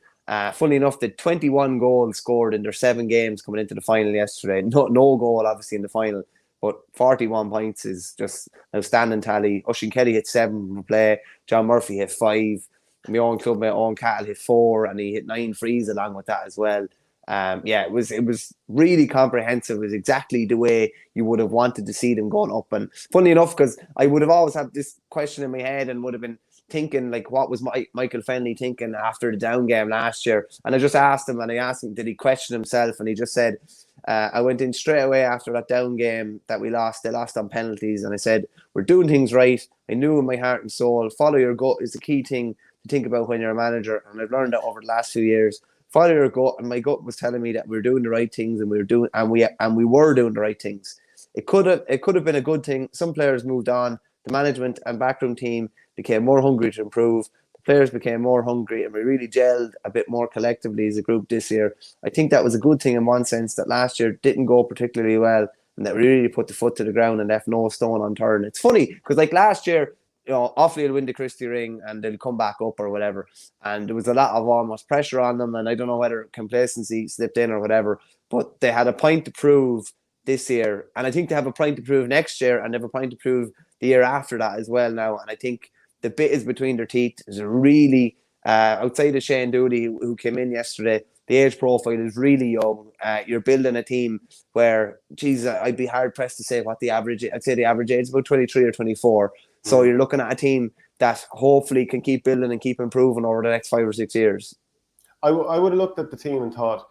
Funny enough, the 21 goals scored in their 7 games coming into the final yesterday. No goal, obviously, in the final, but 41 points is just an outstanding tally. Oisin Kelly hit 7 from play. John Murphy hit 5. My own clubmate, Owen Cahill, hit 4, and he hit 9 frees along with that as well. It was really comprehensive. It was exactly the way you would have wanted to see them going up. And funny enough, because I would have always had this question in my head and would have been thinking, like, what was Michael Verney thinking after the down game last year? And I just asked him, did he question himself? And he just said, I went in straight away after that down game that we lost. They lost on penalties. And I said, we're doing things right. I knew in my heart and soul, follow your gut is the key thing to think about when you're a manager. And I've learned that over the last few years. Follow your gut. And my gut was telling me that we were doing the right things, and we were doing the right things. It could have been a good thing. Some players moved on. The management and backroom team became more hungry to improve. The players became more hungry, and we really gelled a bit more collectively as a group this year. I think that was a good thing in one sense, that last year didn't go particularly well, and that really put the foot to the ground and left no stone unturned. It's funny because like last year, Offaly will win the Christy Ring and they'll come back up or whatever. And there was a lot of almost pressure on them, and I don't know whether complacency slipped in or whatever, but they had a point to prove this year, and I think they have a point to prove next year, and they have a point to prove the year after that as well now. And I think the bit is between their teeth. Is a really outside of Shane Dooley, who came in yesterday, the age profile is really young. You're building a team where, geez, I'd be hard pressed to say what the average. I'd say the average age is about 23 or 24. So you're looking at a team that hopefully can keep building and keep improving over the next 5 or 6 years. I would have looked at the team and thought,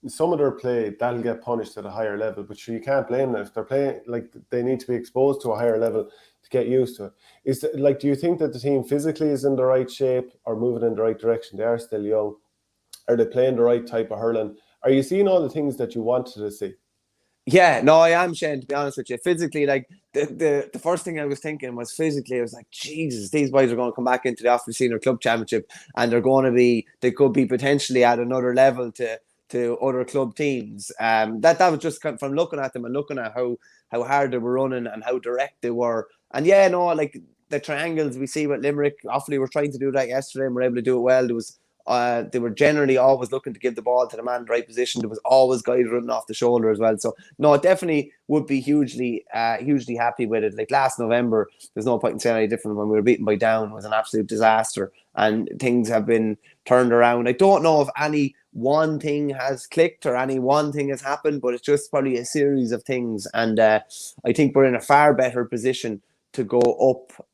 some of their play, that'll get punished at a higher level, but sure, you can't blame them. If they're playing, like, they need to be exposed to a higher level to get used to it. Do you think that the team physically is in the right shape or moving in the right direction? They are still young. Are they playing the right type of hurling? Are you seeing all the things that you wanted to see? Yeah, no, I am, Shane, to be honest with you. Physically, like, the first thing I was thinking was physically, I was like, Jesus, these boys are going to come back into the Offaly Senior Club Championship, and they could be potentially at another level to other club teams. That was just from looking at them and looking at how hard they were running and how direct they were. And yeah, no, like the triangles we see with Limerick, Offaly were trying to do that yesterday and were able to do it well. They were generally always looking to give the ball to the man in the right position. There was always guys running off the shoulder as well. So no, it definitely would be hugely happy with it. Like last November, there's no point in saying any different. When we were beaten by Down, it was an absolute disaster, and things have been turned around. I don't know if any one thing has clicked or any one thing has happened, but it's just probably a series of things. And I think we're in a far better position to go up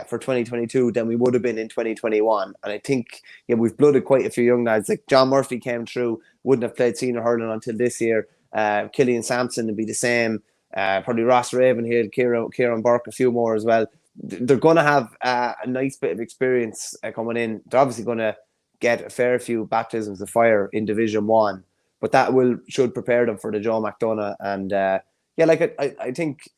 for 2022 than we would have been in 2021. And I think we've blooded quite a few young lads. Like John Murphy came through, wouldn't have played senior hurling until this year. Killian Sampson would be the same. Probably Ross Ravenhill, Kieran Burke, a few more as well. They're going to have a nice bit of experience coming in. They're obviously going to get a fair few baptisms of fire in Division 1, but that should prepare them for the Joe McDonagh. And I think,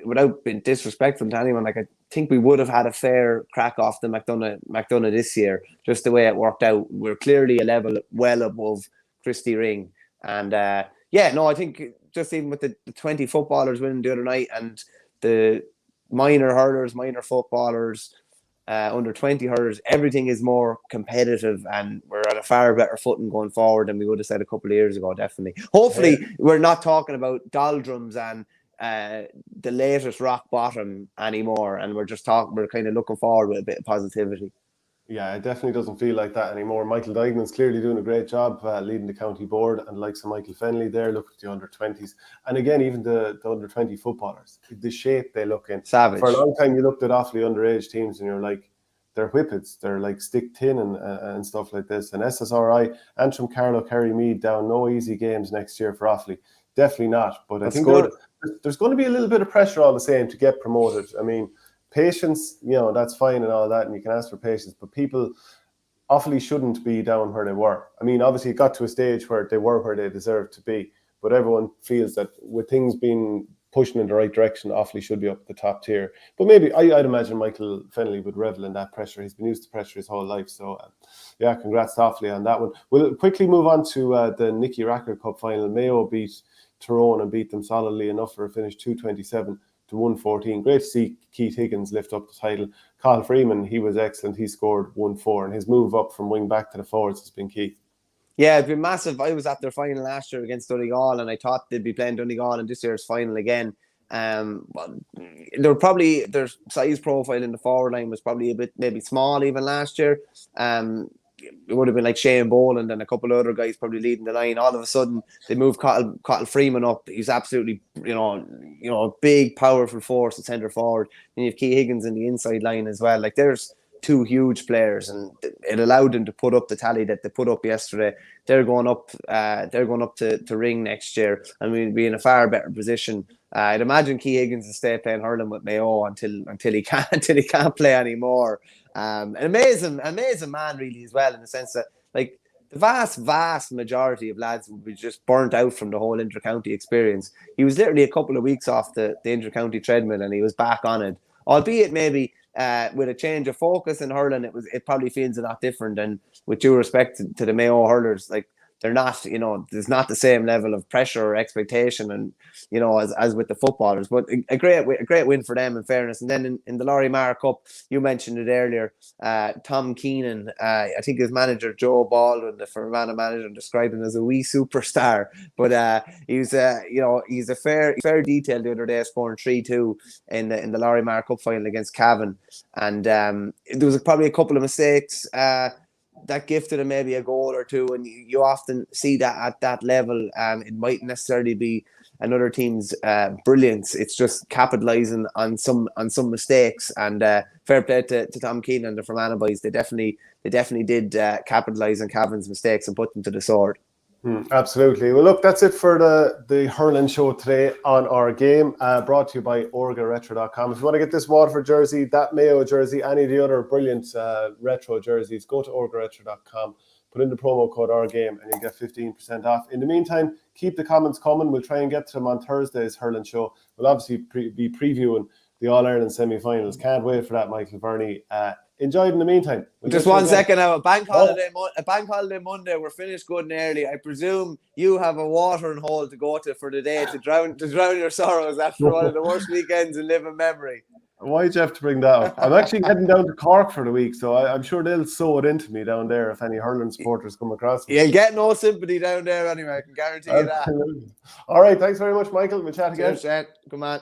without being disrespectful to anyone, like I think we would have had a fair crack off the McDonagh this year, just the way it worked out. We're clearly a level well above Christy Ring. And I think just even with the 20 footballers winning the other night and the minor hurlers, minor footballers, under 20 hurlers, everything is more competitive, and we're at a far better footing going forward than we would have said a couple of years ago, definitely. Hopefully, we're not talking about doldrums and the latest rock bottom anymore, and we're kind of looking forward with a bit of positivity. Yeah, it definitely doesn't feel like that anymore. Michael Duignan's clearly doing a great job leading the county board, and likes of Michael Fennelly there, look at the under-20s. And again, even the under-20 footballers, the shape they look in. Savage. For a long time, you looked at Offaly underage teams and you're like, they're whippets. They're like stick thin and stuff like this. And SSRI, Antrim, Carlow, Kerry, Meath down, no easy games next year for Offaly. Definitely not. But I think there's going to be a little bit of pressure all the same to get promoted. I mean, patience, that's fine and all that, and you can ask for patience, but people, Offaly shouldn't be down where they were. I mean, obviously it got to a stage where they were where they deserved to be, but everyone feels that with things being pushing in the right direction, Offaly should be up at the top tier. But maybe, I'd imagine Michael Fennelly would revel in that pressure. He's been used to pressure his whole life, so congrats to Offaly on that one. We'll quickly move on to the Nicky Rackard Cup final. Mayo beat Tyrone and beat them solidly enough for a finish 227 to 114. Great to see Keith Higgins lift up the title. Carl Freeman, he was excellent. He scored 1-4, and his move up from wing back to the forwards has been key. Yeah, it's been massive. I was at their final last year against Donegal, and I thought they'd be playing Donegal in this year's final again. But their size profile in the forward line was probably a bit maybe small even last year. It would have been like Shane Boland and a couple of other guys probably leading the line. All of a sudden, they moved Cottle Freeman up. He's absolutely, a big, powerful force at centre forward. And you have Keith Higgins in the inside line as well. Like, there's two huge players, and it allowed them to put up the tally that they put up yesterday. They're going up to Ring next year, and we'll be in a far better position. I'd imagine Keith Higgins will stay playing hurling with Mayo until he can't play anymore. An amazing man, really, as well, in the sense that, like, the vast majority of lads would be just burnt out from the whole inter-county experience. He was literally a couple of weeks off the inter-county treadmill, and he was back on it, albeit maybe with a change of focus in hurling. It probably feels a lot different. And with due respect to the Mayo hurlers, like, they're not, there's not the same level of pressure or expectation, and as with the footballers. But a great win for them, in fairness. And then in the Lory Meagher Cup, you mentioned it earlier. Tom Keenan, I think his manager Joe Baldwin, the Fermanagh manager, described him as a wee superstar. But he's a fair detail the other day, scoring 3-2 in the Lory Meagher Cup final against Cavan, and there was probably a couple of mistakes that gifted him maybe a goal or two, and you often see that at that level. It mightn't necessarily be another team's brilliance. It's just capitalising on some mistakes. And fair play to Tom Keenan and the Fermanagh boys. They definitely did capitalise on Cavan's mistakes and put them to the sword. Absolutely. Well, look, that's it for the hurling show today on OurGame, brought to you by orgaretro.com. If you want to get this Waterford jersey, that Mayo jersey, any of the other brilliant retro jerseys, go to orgaretro.com, put in the promo code OurGame, and you get 15% off. In the meantime, keep the comments coming. We'll try and get to them on Thursday's hurling show. We'll obviously be previewing the All-Ireland semi-finals. Can't wait for that, Michael Verney. Enjoy it in the meantime. Just 1 second now. A bank holiday Monday. We're finished good and early. I presume you have a watering hole to go to for the day to drown your sorrows after one of the worst weekends in living memory. Why'd you have to bring that up? I'm actually heading down to Cork for the week, so I'm sure they'll sew it into me down there if any hurling supporters come across me. You'll get no sympathy down there anyway, I can guarantee you that. All right, thanks very much, Michael. We'll chat again. Cheers, Shane. Come on.